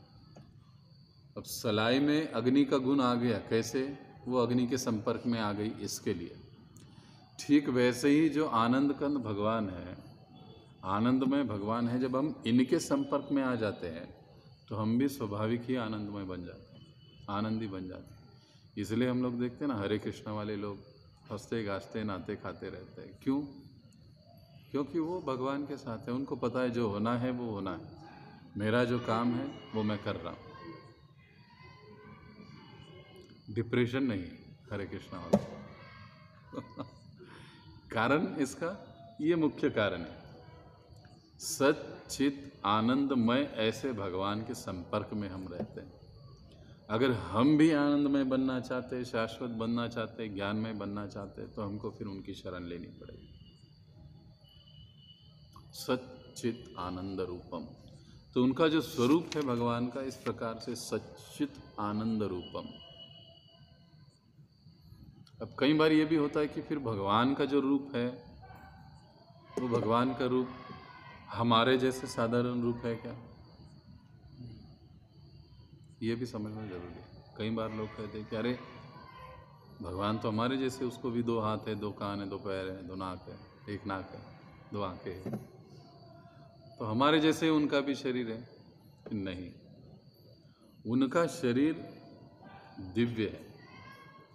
अब सलाई में अग्नि का गुण आ गया, कैसे? वो अग्नि के संपर्क में आ गई इसके लिए। ठीक वैसे ही जो आनंद कंद भगवान है, आनंदमय भगवान है, जब हम इनके संपर्क में आ जाते हैं तो हम भी स्वाभाविक ही आनंदमय बन जाते हैं, आनंदी बन जाते हैं। इसलिए हम लोग देखते हैं ना, हरे कृष्णा वाले लोग हंसते गाजते नाते खाते रहते हैं। क्यों? क्योंकि वो भगवान के साथ है, उनको पता है जो होना है वो होना है, मेरा जो काम है वो मैं कर रहा हूँ। डिप्रेशन नहीं, हरे कृष्णा वाला कारण इसका ये मुख्य कारण है, सच्चित आनंदमय ऐसे भगवान के संपर्क में हम रहते हैं। अगर हम भी आनंदमय बनना चाहते, शाश्वत बनना चाहते, ज्ञानमय बनना चाहते, तो हमको फिर उनकी शरण लेनी पड़ेगी। सच्चित आनंद रूपम, तो उनका जो स्वरूप है भगवान का इस प्रकार से सच्चित आनंद रूपम। अब कई बार ये भी होता है कि फिर भगवान का जो रूप है वो भगवान का रूप हमारे जैसे साधारण रूप है क्या? ये भी समझना जरूरी है। कई बार लोग कहते हैं कि अरे भगवान तो हमारे जैसे, उसको भी 2 हाथ है, 2 कान है, 2 पैर है, 2 नाक है, 1 नाक है, 2 आंखें है, तो हमारे जैसे उनका भी शरीर है। नहीं, उनका शरीर दिव्य है।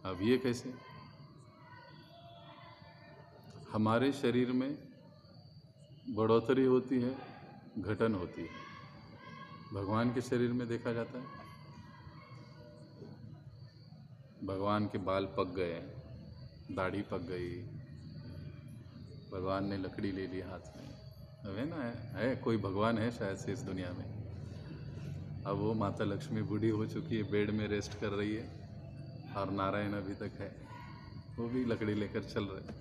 अब ये कैसे? हमारे शरीर में बढ़ोतरी होती है, घटन होती है, भगवान के शरीर में देखा जाता है भगवान के बाल पक गए, दाढ़ी पक गई, भगवान ने लकड़ी ले ली हाथ में। अब है ना, है कोई भगवान है शायद से इस दुनिया में। अब वो माता लक्ष्मी बूढ़ी हो चुकी है, बेड में रेस्ट कर रही है, और नारायण अभी तक है, वो भी लकड़ी लेकर चल रहे हैं।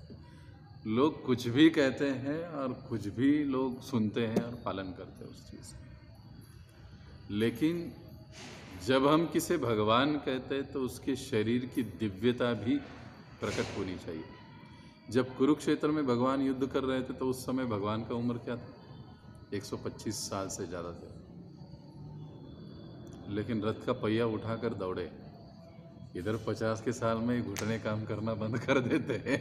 लोग कुछ भी कहते हैं और कुछ भी लोग सुनते हैं और पालन करते हैं उस चीज़ का। लेकिन जब हम किसे भगवान कहते हैं तो उसके शरीर की दिव्यता भी प्रकट होनी चाहिए। जब कुरुक्षेत्र में भगवान युद्ध कर रहे थे तो उस समय भगवान का उम्र क्या था? 125 साल से ज़्यादा थे, लेकिन रथ का पहिया उठाकर दौड़े। इधर 50 के साल में घुटने काम करना बंद कर देते हैं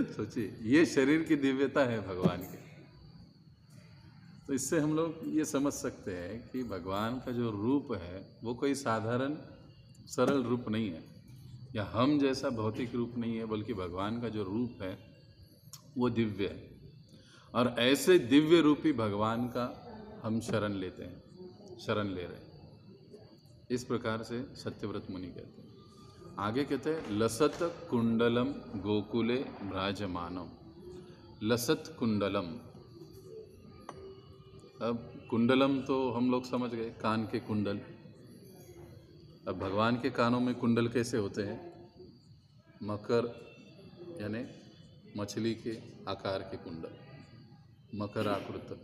सोचिए, ये शरीर की दिव्यता है भगवान की। तो इससे हम लोग ये समझ सकते हैं कि भगवान का जो रूप है वो कोई साधारण सरल रूप नहीं है, या हम जैसा भौतिक रूप नहीं है, बल्कि भगवान का जो रूप है वो दिव्य है। और ऐसे दिव्य रूपी भगवान का हम शरण लेते हैं, शरण ले रहे हैं। इस प्रकार से सत्यव्रत मुनि कहते हैं। आगे कहते हैं लसत कुंडलम गोकुले भ्राजमानम। लसत कुंडलम, अब कुंडलम तो हम लोग समझ गए, कान के कुंडल। अब भगवान के कानों में कुंडल कैसे होते हैं? मकर यानी मछली के आकार के कुंडल, मकर आकृत।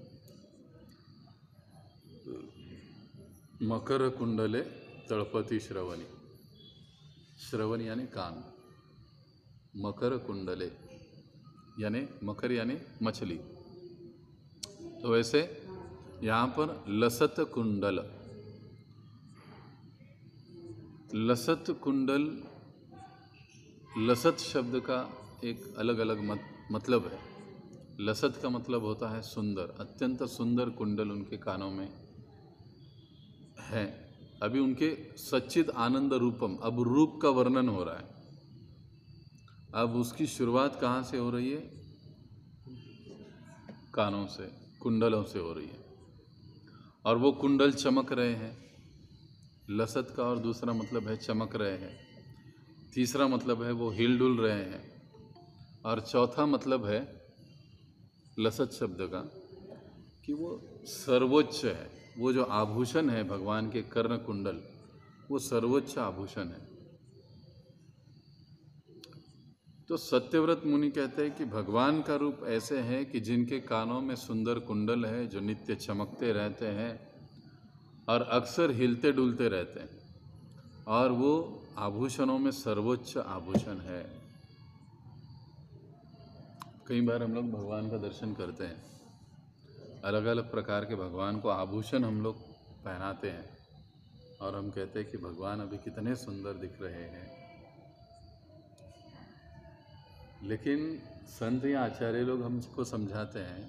मकर कुंडले तळपति श्रवणी, श्रवण यानी कान, मकर कुंडले यानी मकर यानी मछली। तो वैसे यहाँ पर लसत कुंडल, लसत कुंडल, लसत शब्द का एक अलग अलग मतलब है। लसत का मतलब होता है सुंदर, अत्यंत सुंदर कुंडल उनके कानों में है। अभी उनके सच्चित आनंद रूपम, अब रूप का वर्णन हो रहा है। अब उसकी शुरुआत कहाँ से हो रही है? कानों से, कुंडलों से हो रही है, और वो कुंडल चमक रहे हैं। लसत का और दूसरा मतलब है चमक रहे हैं, तीसरा मतलब है वो हिल डुल रहे हैं, और चौथा मतलब है लसत शब्द का कि वो सर्वोच्च है। वो जो आभूषण है भगवान के कर्ण कुंडल, वो सर्वोच्च आभूषण है। तो सत्यव्रत मुनि कहते हैं कि भगवान का रूप ऐसे है कि जिनके कानों में सुंदर कुंडल है, जो नित्य चमकते रहते हैं और अक्सर हिलते डुलते रहते हैं, और वो आभूषणों में सर्वोच्च आभूषण है। कई बार हम लोग भगवान का दर्शन करते हैं, अलग अलग प्रकार के भगवान को आभूषण हम लोग पहनाते हैं, और हम कहते हैं कि भगवान अभी कितने सुंदर दिख रहे हैं, लेकिन संत या आचार्य लोग हमको समझाते हैं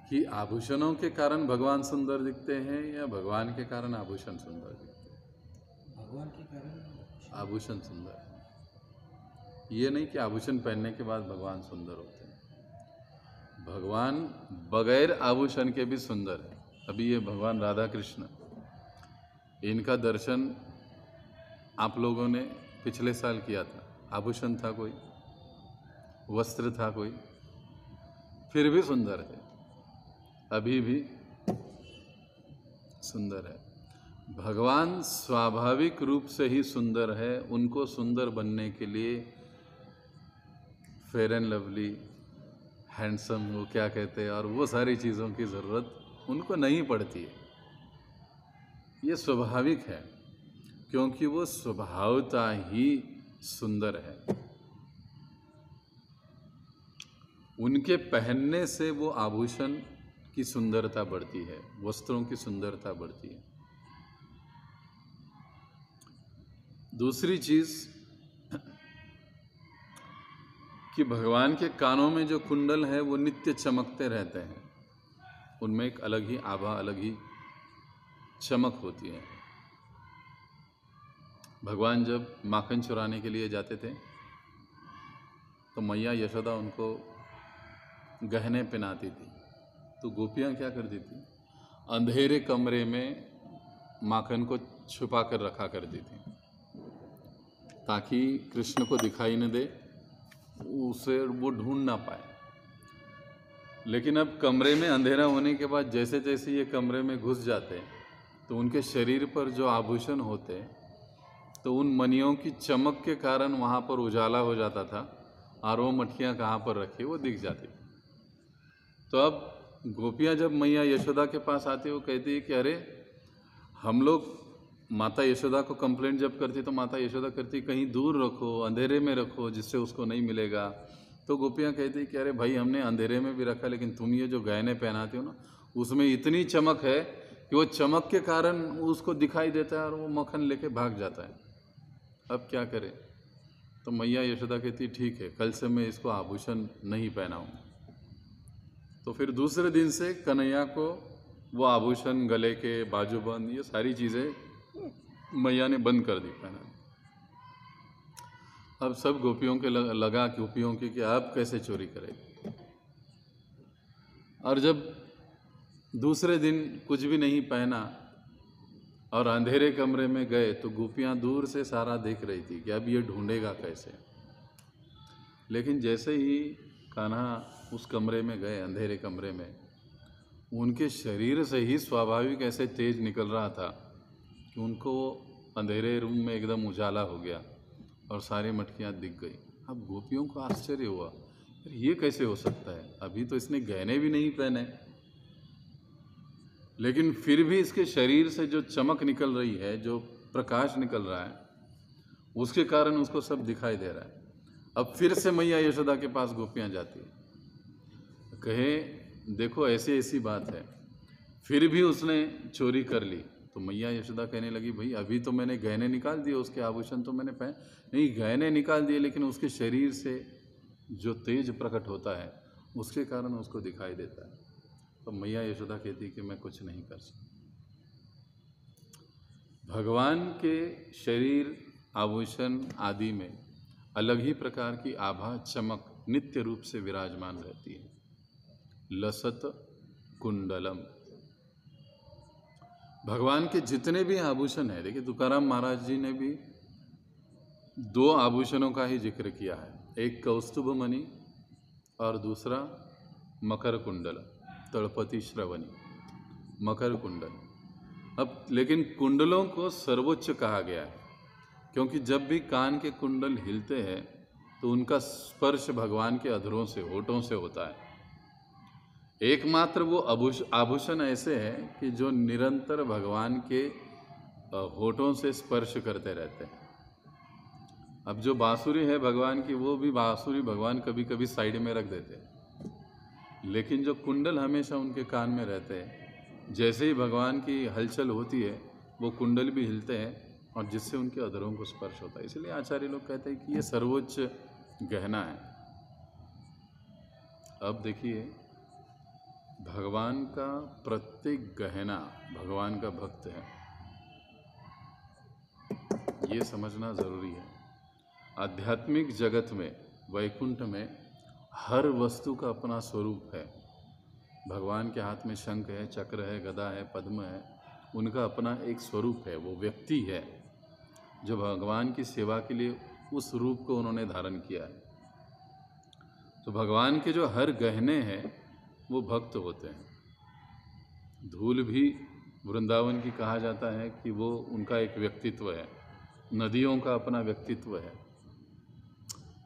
कि आभूषणों के कारण भगवान सुंदर दिखते हैं या भगवान के कारण आभूषण सुंदर दिखते हैं। भगवान के कारण आभूषण सुंदर, ये नहीं कि आभूषण पहनने के बाद भगवान सुंदर होते हैं। भगवान बगैर आभूषण के भी सुंदर है। अभी ये भगवान राधा कृष्ण, इनका दर्शन आप लोगों ने पिछले साल किया था। आभूषण था कोई, वस्त्र था कोई, फिर भी सुंदर है, अभी भी सुंदर है। भगवान स्वाभाविक रूप से ही सुंदर है। उनको सुंदर बनने के लिए फेयर एंड लवली, हैंडसम, वो क्या कहते हैं, और वो सारी चीज़ों की ज़रूरत उनको नहीं पड़ती है। ये स्वाभाविक है, क्योंकि वो स्वभावता ही सुंदर है। उनके पहनने से वो आभूषण की सुंदरता बढ़ती है, वस्त्रों की सुंदरता बढ़ती है। दूसरी चीज़ कि भगवान के कानों में जो कुंडल है वो नित्य चमकते रहते हैं। उनमें एक अलग ही आभा, अलग ही चमक होती है। भगवान जब माखन चुराने के लिए जाते थे तो मैया यशोदा उनको गहने पहनाती थी। तो गोपियाँ क्या करती थी, अंधेरे कमरे में माखन को छुपा कर रखा करती थी ताकि कृष्ण को दिखाई न दे, उसे वो ढूंढ ना पाए। लेकिन अब कमरे में अंधेरा होने के बाद जैसे जैसे ये कमरे में घुस जाते तो उनके शरीर पर जो आभूषण होते तो उन मणियों की चमक के कारण वहाँ पर उजाला हो जाता था और वो मटकियाँ कहाँ पर रखी वो दिख जाती। तो अब गोपियाँ जब मैया यशोदा के पास आती वो कहती है कि अरे हम लोग माता यशोदा को कंप्लेंट जब करती तो माता यशोदा करती कहीं दूर रखो, अंधेरे में रखो जिससे उसको नहीं मिलेगा। तो गोपियाँ कहती कि अरे भाई हमने अंधेरे में भी रखा, लेकिन तुम ये जो गहने पहनाते हो ना उसमें इतनी चमक है कि वो चमक के कारण उसको दिखाई देता है और वो मक्खन लेके भाग जाता है। अब क्या करें? तो मैया यशोदा कहती ठीक है, कल से मैं इसको आभूषण नहीं पहनाऊँ। तो फिर दूसरे दिन से कन्हैया को वो आभूषण, गले के बाजूबंद, ये सारी चीज़ें मैया ने बंद कर दी पहना। अब सब गोपियों के लगा गोपियों की कि आप कैसे चोरी करें। और जब दूसरे दिन कुछ भी नहीं पहना और अंधेरे कमरे में गए तो गोपियाँ दूर से सारा देख रही थी कि अब ये ढूंढेगा कैसे। लेकिन जैसे ही कान्हा उस कमरे में गए, अंधेरे कमरे में, उनके शरीर से ही स्वाभाविक ऐसे तेज निकल रहा था कि उनको अंधेरे रूम में एकदम उजाला हो गया और सारी मटकियाँ दिख गई। अब गोपियों को आश्चर्य हुआ, ये कैसे हो सकता है? अभी तो इसने गहने भी नहीं पहने, लेकिन फिर भी इसके शरीर से जो चमक निकल रही है, जो प्रकाश निकल रहा है, उसके कारण उसको सब दिखाई दे रहा है। अब फिर से मैया यशोदा के पास गोपियाँ जाती है, कहे देखो ऐसी ऐसी बात है, फिर भी उसने चोरी कर ली। तो मैया यशोदा कहने लगी भाई अभी तो मैंने गहने निकाल दिए, उसके आभूषण तो मैंने पहन नहीं, गहने निकाल दिए, लेकिन उसके शरीर से जो तेज प्रकट होता है उसके कारण उसको दिखाई देता है। तो मैया यशोदा कहती कि मैं कुछ नहीं कर सकती। भगवान के शरीर, आभूषण आदि में अलग ही प्रकार की आभा, चमक नित्य रूप से विराजमान रहती है। लसत कुंडलम, भगवान के जितने भी आभूषण हैं, देखिए तुकाराम महाराज जी ने भी दो आभूषणों का ही जिक्र किया है, एक कौस्तुभ मणि और दूसरा मकर कुंडल, तड़पति श्रवणी, मकर कुंडल। अब लेकिन कुंडलों को सर्वोच्च कहा गया है, क्योंकि जब भी कान के कुंडल हिलते हैं तो उनका स्पर्श भगवान के अधरों से, होठों से होता है। एकमात्र वो आभूषण ऐसे हैं कि जो निरंतर भगवान के होठों से स्पर्श करते रहते हैं। अब जो बांसुरी है भगवान की, वो भी बांसुरी भगवान कभी कभी साइड में रख देते हैं, लेकिन जो कुंडल हमेशा उनके कान में रहते हैं, जैसे ही भगवान की हलचल होती है वो कुंडल भी हिलते हैं और जिससे उनके अधरों को स्पर्श होता है। इसलिए आचार्य लोग कहते हैं कि ये सर्वोच्च गहना है। अब देखिए, भगवान का प्रत्येक गहना भगवान का भक्त है, ये समझना ज़रूरी है। आध्यात्मिक जगत में, वैकुंठ में हर वस्तु का अपना स्वरूप है। भगवान के हाथ में शंख है, चक्र है, गदा है, पद्म है, उनका अपना एक स्वरूप है। वो व्यक्ति है जो भगवान की सेवा के लिए उस रूप को उन्होंने धारण किया है। तो भगवान के जो हर गहने हैं वो भक्त होते हैं। धूल भी वृंदावन की कहा जाता है कि वो उनका एक व्यक्तित्व है। नदियों का अपना व्यक्तित्व है,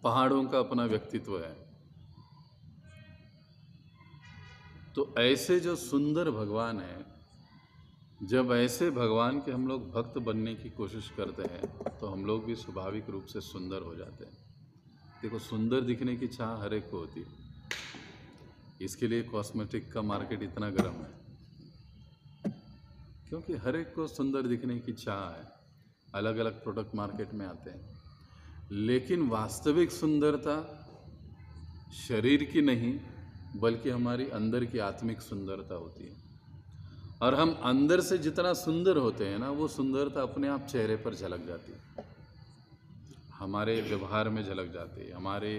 पहाड़ों का अपना व्यक्तित्व है। तो ऐसे जो सुंदर भगवान हैं, जब ऐसे भगवान के हम लोग भक्त बनने की कोशिश करते हैं तो हम लोग भी स्वाभाविक रूप से सुंदर हो जाते हैं। देखो, सुंदर दिखने की चाह हर एक को होती है, इसके लिए कॉस्मेटिक का मार्केट इतना गर्म है, क्योंकि हर एक को सुंदर दिखने की चाह है। अलग अलग प्रोडक्ट मार्केट में आते हैं, लेकिन वास्तविक सुंदरता शरीर की नहीं बल्कि हमारी अंदर की आत्मिक सुंदरता होती है। और हम अंदर से जितना सुंदर होते हैं ना, वो सुंदरता अपने आप चेहरे पर झलक जाती है, हमारे व्यवहार में झलक जाती है। हमारे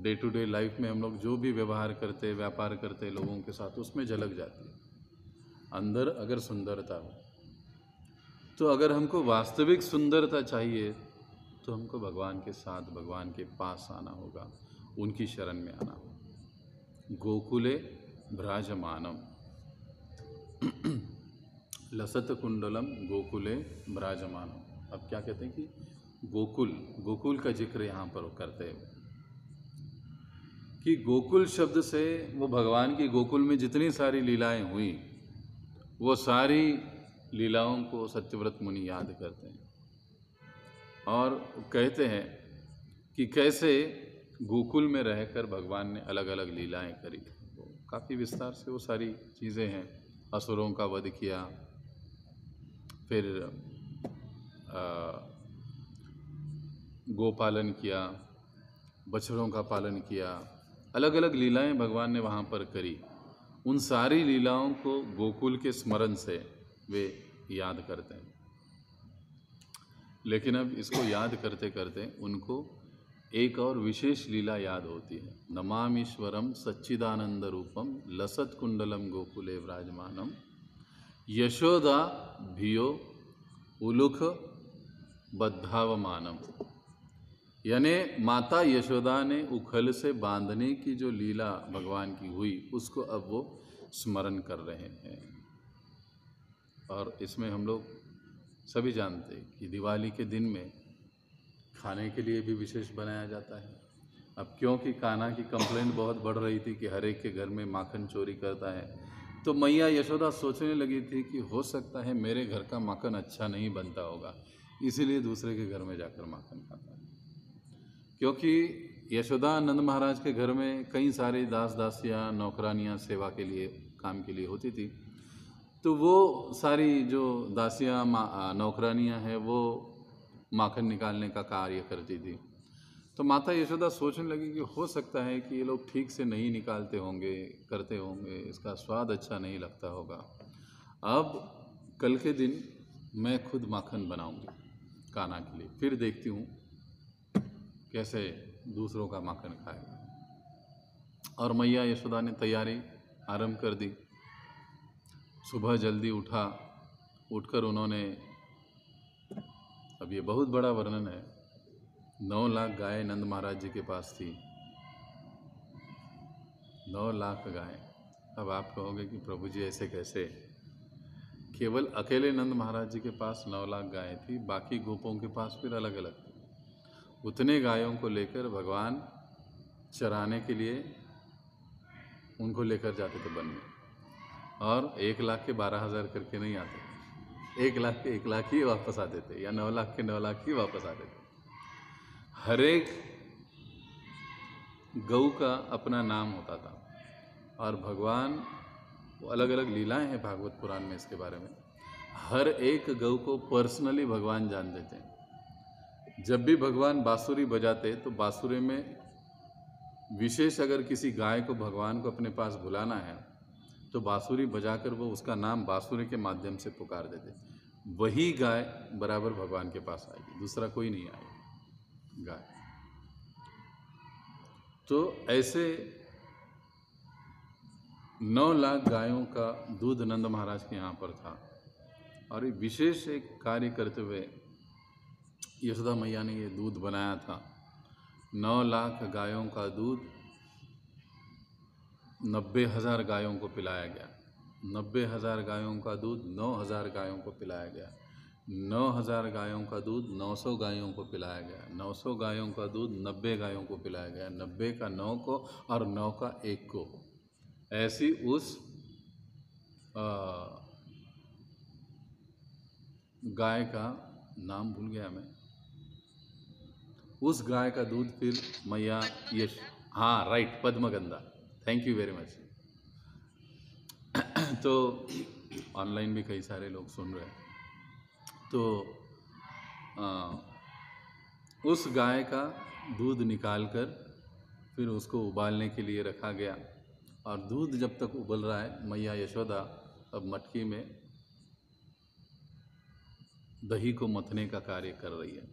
डे टू डे लाइफ में हम लोग जो भी व्यवहार करते, व्यापार करते लोगों के साथ, उसमें झलक जाती है अंदर अगर सुंदरता हो। तो अगर हमको वास्तविक सुंदरता चाहिए तो हमको भगवान के साथ, भगवान के पास आना होगा, उनकी शरण में आना होगा। गोकुले भ्राजमानम लसत कुंडलम गोकुले भ्राजमानम। अब क्या कहते हैं कि गोकुल का जिक्र यहाँ पर करते हैं कि गोकुल शब्द से वो भगवान की गोकुल में जितनी सारी लीलाएं हुई, वो सारी लीलाओं को सत्यव्रत मुनि याद करते हैं और कहते हैं कि कैसे गोकुल में रहकर भगवान ने अलग अलग लीलाएं करी। वो काफ़ी विस्तार से वो सारी चीज़ें हैं। असुरों का वध किया, फिर गोपालन किया, बछड़ों का पालन किया, अलग अलग लीलाएं भगवान ने वहाँ पर करी। उन सारी लीलाओं को गोकुल के स्मरण से वे याद करते हैं। लेकिन अब इसको याद करते करते उनको एक और विशेष लीला याद होती है। नमामीश्वरम सच्चिदानंद रूपम लसत कुंडलम गोकुले विराजमानम यशोदा भियो उलुख बद्धावमानम। यानी माता यशोदा ने उखल से बांधने की जो लीला भगवान की हुई, उसको अब वो स्मरण कर रहे हैं। और इसमें हम लोग सभी जानते हैं कि दिवाली के दिन में खाने के लिए भी विशेष बनाया जाता है। अब क्योंकि कान्हा की कंप्लेंट बहुत बढ़ रही थी कि हर एक के घर में माखन चोरी करता है, तो मैया यशोदा सोचने लगी थी कि हो सकता है मेरे घर का माखन अच्छा नहीं बनता होगा, इसीलिए दूसरे के घर में जाकर माखन खाता है। क्योंकि यशोदा नंद महाराज के घर में कई सारे दास दासियाँ, नौकरानियाँ सेवा के लिए, काम के लिए होती थी। तो वो सारी जो दासियाँ, नौकरानियाँ हैं, वो माखन निकालने का कार्य करती थी। तो माता यशोदा सोचने लगी कि हो सकता है कि ये लोग ठीक से नहीं निकालते होंगे, करते होंगे, इसका स्वाद अच्छा नहीं लगता होगा। अब कल के दिन मैं खुद माखन बनाऊंगी कान्हा के लिए, फिर देखती हूँ कैसे दूसरों का माखन खाएगा। और मैया यशोदा ने तैयारी आरंभ कर दी। सुबह जल्दी उठकर उन्होंने, अब ये बहुत बड़ा वर्णन है, 9 लाख गाय नंद महाराज जी के पास थी। 9 लाख गाय। अब आप कहोगे कि प्रभु जी ऐसे कैसे? केवल अकेले नंद महाराज जी के पास 9 लाख गाय थी, बाकी गोपों के पास फिर अलग अलग थी। उतने गायों को लेकर भगवान चराने के लिए उनको लेकर जाते थे वन में, और 1 लाख के 12,000 करके नहीं आते, 1 लाख के 1 लाख ही वापस आते थे, या 9 लाख के 9 लाख ही वापस आते थे। हर एक गऊ का अपना नाम होता था। और भगवान, वो अलग अलग लीलाएं हैं भागवत पुराण में इसके बारे में। हर एक गौ को पर्सनली भगवान जान देते हैं। जब भी भगवान बांसुरी बजाते तो बांसुरी में विशेष अगर किसी गाय को भगवान को अपने पास बुलाना है तो बांसुरी बजाकर वो उसका नाम बांसुरी के माध्यम से पुकार देते। वही गाय बराबर भगवान के पास आएगी, दूसरा कोई नहीं आएगा गाय। तो ऐसे 9 लाख गायों का दूध नंद महाराज के यहाँ पर था। और एक विशेष एक कार्य करते हुए यशोदा मैया ने ये दूध बनाया था। 9 लाख गायों का दूध 90,000 गायों को पिलाया गया। 90,000 गायों का दूध 9,000 गायों को पिलाया गया। 9,000 गायों का दूध 900 गायों को पिलाया गया। 900 गायों का दूध 90 गायों को पिलाया गया। 90 का 9 को और 9 का 1 को। ऐसी उस गाय का नाम भूल गया मैं। उस गाय का दूध फिर मैया यश, हाँ right, Padmagandha, thank you very much. तो ऑनलाइन भी कई सारे लोग सुन रहे हैं। तो उस गाय का दूध निकालकर फिर उसको उबालने के लिए रखा गया। और दूध जब तक उबल रहा है, मैया यशोदा अब मटकी में दही को मथने का कार्य कर रही है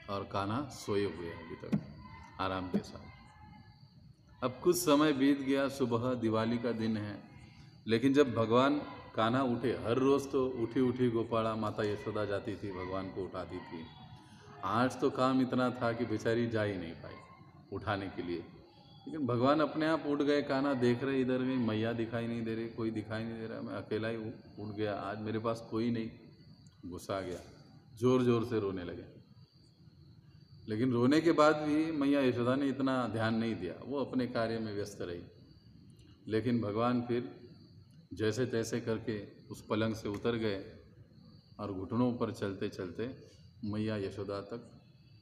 और कान्हा सोए हुए हैं अभी तक आराम के साथ। अब कुछ समय बीत गया, सुबह दिवाली का दिन है, लेकिन जब भगवान कान्हा उठे, हर रोज़ तो उठी उठी गोपाला माता यशोदा जाती थी, भगवान को उठाती थी। आज तो काम इतना था कि बेचारी जा ही नहीं पाई उठाने के लिए। लेकिन भगवान अपने आप उठ गए। कान्हा देख रहे इधर में, मैया दिखाई नहीं दे रही, कोई दिखाई नहीं दे रहा, मैं अकेला ही उठ गया, आज मेरे पास कोई नहीं। गुस्सा आ गया, ज़ोर ज़ोर से रोने लगे। लेकिन रोने के बाद भी मैया यशोदा ने इतना ध्यान नहीं दिया, वो अपने कार्य में व्यस्त रही। लेकिन भगवान फिर जैसे तैसे करके उस पलंग से उतर गए और घुटनों पर चलते चलते मैया यशोदा तक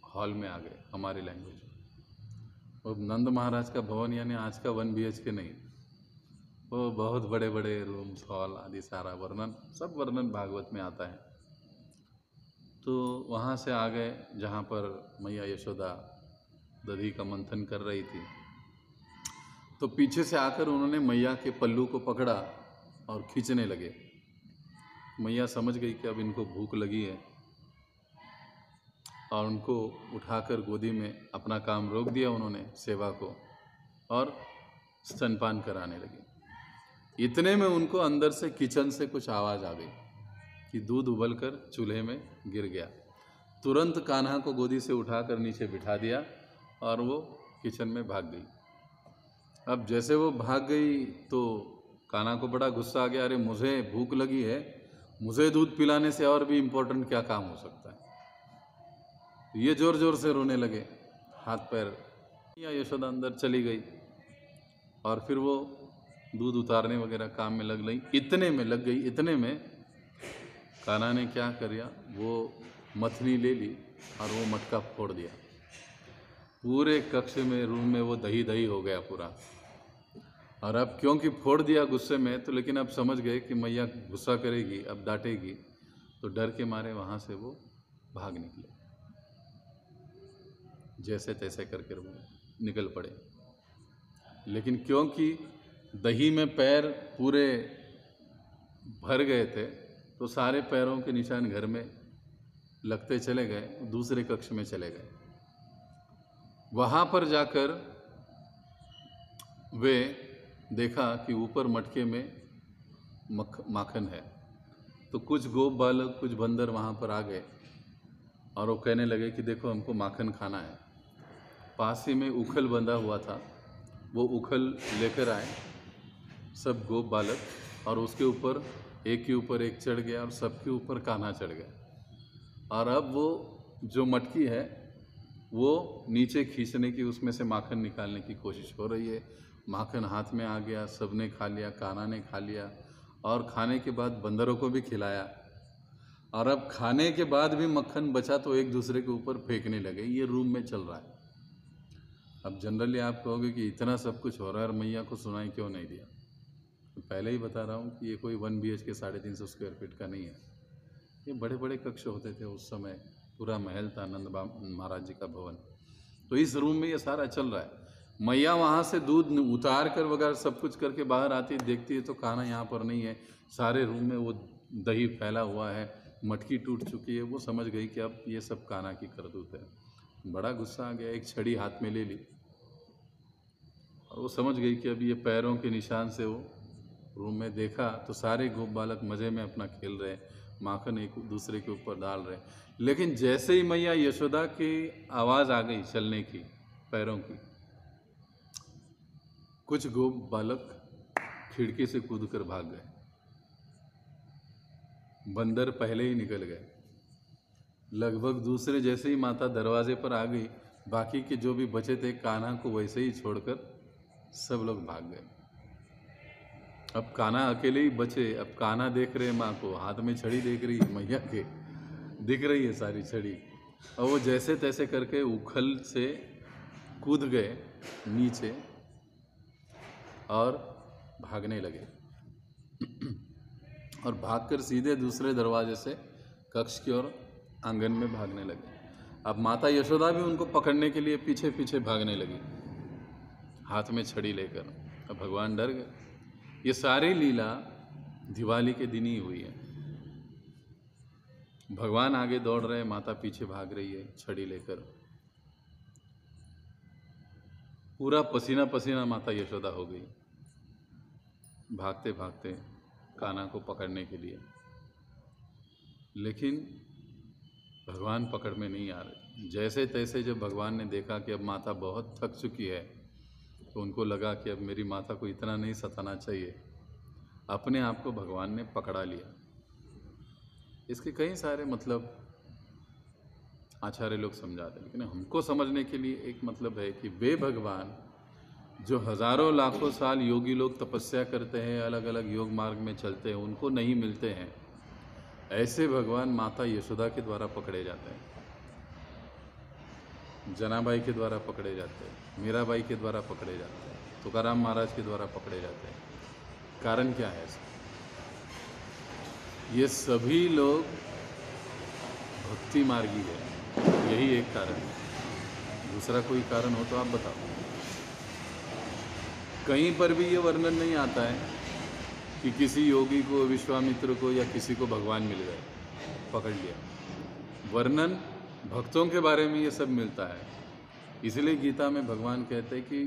हॉल में आ गए, हमारी लैंग्वेज में। और नंद महाराज का भवन यानी आज का 1 BHK नहीं, वो बहुत बड़े बड़े रूम्स, हॉल आदि सारा वर्णन, सब वर्णन भागवत में आता है। तो वहाँ से आ गए जहाँ पर मैया यशोदा दधी का मंथन कर रही थी। तो पीछे से आकर उन्होंने मैया के पल्लू को पकड़ा और खींचने लगे। मैया समझ गई कि अब इनको भूख लगी है और उनको उठाकर गोदी में अपना काम रोक दिया उन्होंने, सेवा को, और स्तनपान कराने लगे। इतने में उनको अंदर से किचन से कुछ आवाज़ आ गई कि दूध उबलकर चूल्हे में गिर गया। तुरंत कान्हा को गोदी से उठाकर नीचे बिठा दिया और वो किचन में भाग गई। अब जैसे वो भाग गई तो कान्हा को बड़ा गुस्सा आ गया, अरे मुझे भूख लगी है, मुझे दूध पिलाने से और भी इम्पोर्टेंट क्या काम हो सकता है। ये ज़ोर ज़ोर से रोने लगे, हाथ पैर। या यशोदा अंदर चली गई और फिर वो दूध उतारने वगैरह काम में लग गई। इतने में कान्हा ने क्या किया, वो मथनी ले ली और वो मटका फोड़ दिया। पूरे कक्ष में, रूम में वो दही दही हो गया पूरा। और अब क्योंकि फोड़ दिया गुस्से में, तो लेकिन अब समझ गए कि मैया गुस्सा करेगी, अब डांटेगी, तो डर के मारे वहाँ से वो भाग निकले। जैसे तैसे करके वो निकल पड़े। लेकिन क्योंकि दही में पैर पूरे भर गए थे, तो सारे पैरों के निशान घर में लगते चले गए, दूसरे कक्ष में चले गए। वहाँ पर जाकर वे देखा कि ऊपर मटके में माखन है। तो कुछ गोप बालक, कुछ बंदर वहाँ पर आ गए और वो कहने लगे कि देखो हमको माखन खाना है। पास ही में उखल बंधा हुआ था, वो उखल लेकर आए सब गोप बालक, और उसके ऊपर एक के ऊपर एक चढ़ गया और सबके ऊपर कान्हा चढ़ गया। और अब वो जो मटकी है वो नीचे खींचने की, उसमें से माखन निकालने की कोशिश हो रही है। माखन हाथ में आ गया, सबने खा लिया, कान्हा ने खा लिया, और खाने के बाद बंदरों को भी खिलाया। और अब खाने के बाद भी मक्खन बचा तो एक दूसरे के ऊपर फेंकने लगे। ये रूम में चल रहा है। अब जनरली आप कहोगे कि इतना सब कुछ हो रहा है और मैया को सुनाई क्यों नहीं दिया। तो पहले ही बता रहा हूँ कि ये कोई 1 BHK 350 स्क्वायर फीट का नहीं है। ये बड़े बड़े कक्ष होते थे उस समय, पूरा महल था महाराज जी का भवन। तो इस रूम में ये सारा चल रहा है। मैया वहाँ से दूध उतार कर वगैरह सब कुछ करके बाहर आती है, देखती है तो कान्हा यहाँ पर नहीं है। सारे रूम में वो दही फैला हुआ है, मटकी टूट चुकी है। वो समझ गई कि अब ये सब कान्हा की करतूत है। बड़ा गुस्सा आ गया, एक छड़ी हाथ में ले ली और वो समझ गई कि अब ये पैरों के निशान से वो रूम में देखा तो सारे गोप बालक मज़े में अपना खेल रहे, माखन एक दूसरे के ऊपर डाल रहे। लेकिन जैसे ही मैया यशोदा की आवाज़ आ गई चलने की, पैरों की, कुछ गोप बालक खिड़की से कूदकर भाग गए। बंदर पहले ही निकल गए। लगभग दूसरे जैसे ही माता दरवाजे पर आ गई, बाकी के जो भी बचे थे कान्हा को वैसे ही छोड़कर सब लोग भाग गए। अब कान्हा अकेले ही बचे। अब कान्हा देख रहे माँ को, हाथ में छड़ी देख रही है मैया के, दिख रही है सारी छड़ी। और वो जैसे तैसे करके उखल से कूद गए नीचे और भागने लगे। और भागकर सीधे दूसरे दरवाजे से कक्ष की ओर आंगन में भागने लगे। अब माता यशोदा भी उनको पकड़ने के लिए पीछे पीछे भागने लगी, हाथ में छड़ी लेकर। अब भगवान डर गए। ये सारी लीला दिवाली के दिन ही हुई है। भगवान आगे दौड़ रहे, माता पीछे भाग रही है छड़ी लेकर। पूरा पसीना पसीना माता यशोदा हो गई, भागते भागते कान्हा को पकड़ने के लिए। लेकिन भगवान पकड़ में नहीं आ रहे। जैसे तैसे जब भगवान ने देखा कि अब माता बहुत थक चुकी है, तो उनको लगा कि अब मेरी माता को इतना नहीं सताना चाहिए। अपने आप को भगवान ने पकड़ा लिया। इसके कई सारे मतलब आचार्य लोग समझाते हैं, लेकिन हमको समझने के लिए एक मतलब है कि वे भगवान जो हजारों लाखों साल योगी लोग तपस्या करते हैं, अलग अलग योग मार्ग में चलते हैं, उनको नहीं मिलते हैं। ऐसे भगवान माता यशोदा के द्वारा पकड़े जाते हैं, जनाबाई के द्वारा पकड़े जाते हैं, मीराबाई के द्वारा पकड़े जाते हैं, तुकाराम महाराज के द्वारा पकड़े जाते हैं। कारण क्या है इसका? ये सभी लोग भक्ति मार्गी है, यही एक कारण है। दूसरा कोई कारण हो तो आप बताओ। कहीं पर भी ये वर्णन नहीं आता है कि किसी योगी को, विश्वामित्र को या किसी को भगवान मिल गए, पकड़ लिया। वर्णन भक्तों के बारे में ये सब मिलता है। इसलिए गीता में भगवान कहते हैं कि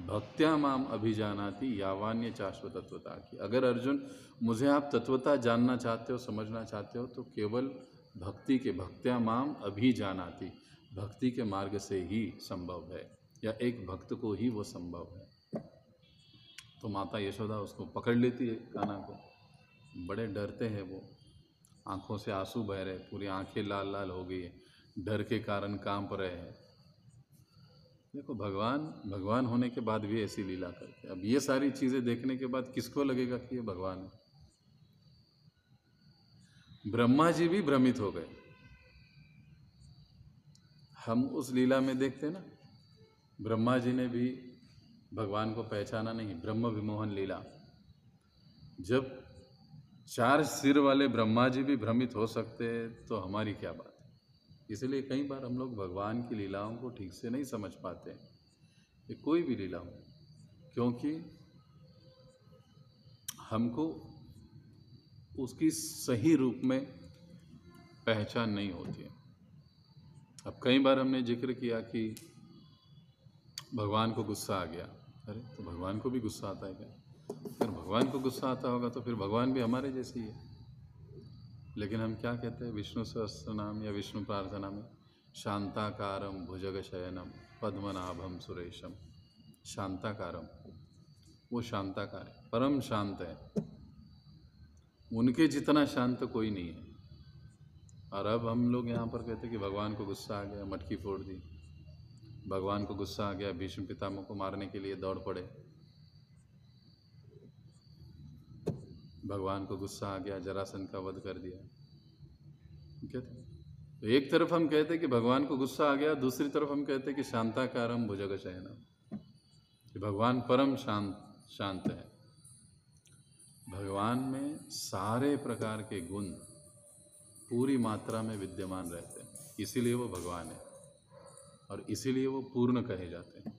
भक्त्या माम अभिजानाति यावान्य शाश्वत तत्वता की। अगर अर्जुन मुझे आप तत्वता जानना चाहते हो, समझना चाहते हो, तो केवल भक्ति के, भक्त्या माम अभिजानाति, भक्ति के मार्ग से ही संभव है, या एक भक्त को ही वो संभव है। तो माता यशोदा उसको पकड़ लेती है कान्हा को। बड़े डरते हैं वो, आंखों से आंसू बह रहे, पूरी आंखें लाल लाल हो गई है, डर के कारण कांप रहे हैं। देखो भगवान होने के बाद भी ऐसी लीला करते हैं। अब ये सारी चीज़ें देखने के बाद किसको लगेगा कि ये भगवान है? ब्रह्मा जी भी भ्रमित हो गए। हम उस लीला में देखते ना, ब्रह्मा जी ने भी भगवान को पहचाना नहीं। ब्रह्म विमोहन लीला, जब 4 सिर वाले ब्रह्मा जी भी भ्रमित हो सकते हैं तो हमारी क्या बात है। इसलिए कई बार हम लोग भगवान की लीलाओं को ठीक से नहीं समझ पाते, ये कोई भी लीला हो, क्योंकि हमको उसकी सही रूप में पहचान नहीं होती है। अब कई बार हमने जिक्र किया कि भगवान को गुस्सा आ गया। अरे तो भगवान को भी गुस्सा आता है क्या? अगर भगवान को गुस्सा आता होगा तो फिर भगवान भी हमारे जैसे ही है। लेकिन हम क्या कहते हैं, विष्णु सहस्त्र नाम या विष्णु प्रार्थना में शांताकारम भुजग शयनम पद्मनाभम सुरेशम। शांताकारम, वो शांताकार है, परम शांत है, उनके जितना शांत कोई नहीं है। और अब हम लोग यहाँ पर कहते हैं कि भगवान को गुस्सा आ गया, मटकी फोड़ दी। भगवान को गुस्सा आ गया, भीष्म पितामह को मारने के लिए दौड़ पड़े। भगवान को गुस्सा आ गया, जरासंध का वध कर दिया। कहते तो एक तरफ हम कहते हैं कि भगवान को गुस्सा आ गया, दूसरी तरफ हम कहते हैं कि शांताकारम भुजग शयनम, कि भगवान परम शांत है। भगवान में सारे प्रकार के गुण पूरी मात्रा में विद्यमान रहते हैं, इसीलिए वो भगवान है और इसीलिए वो पूर्ण कहे जाते हैं।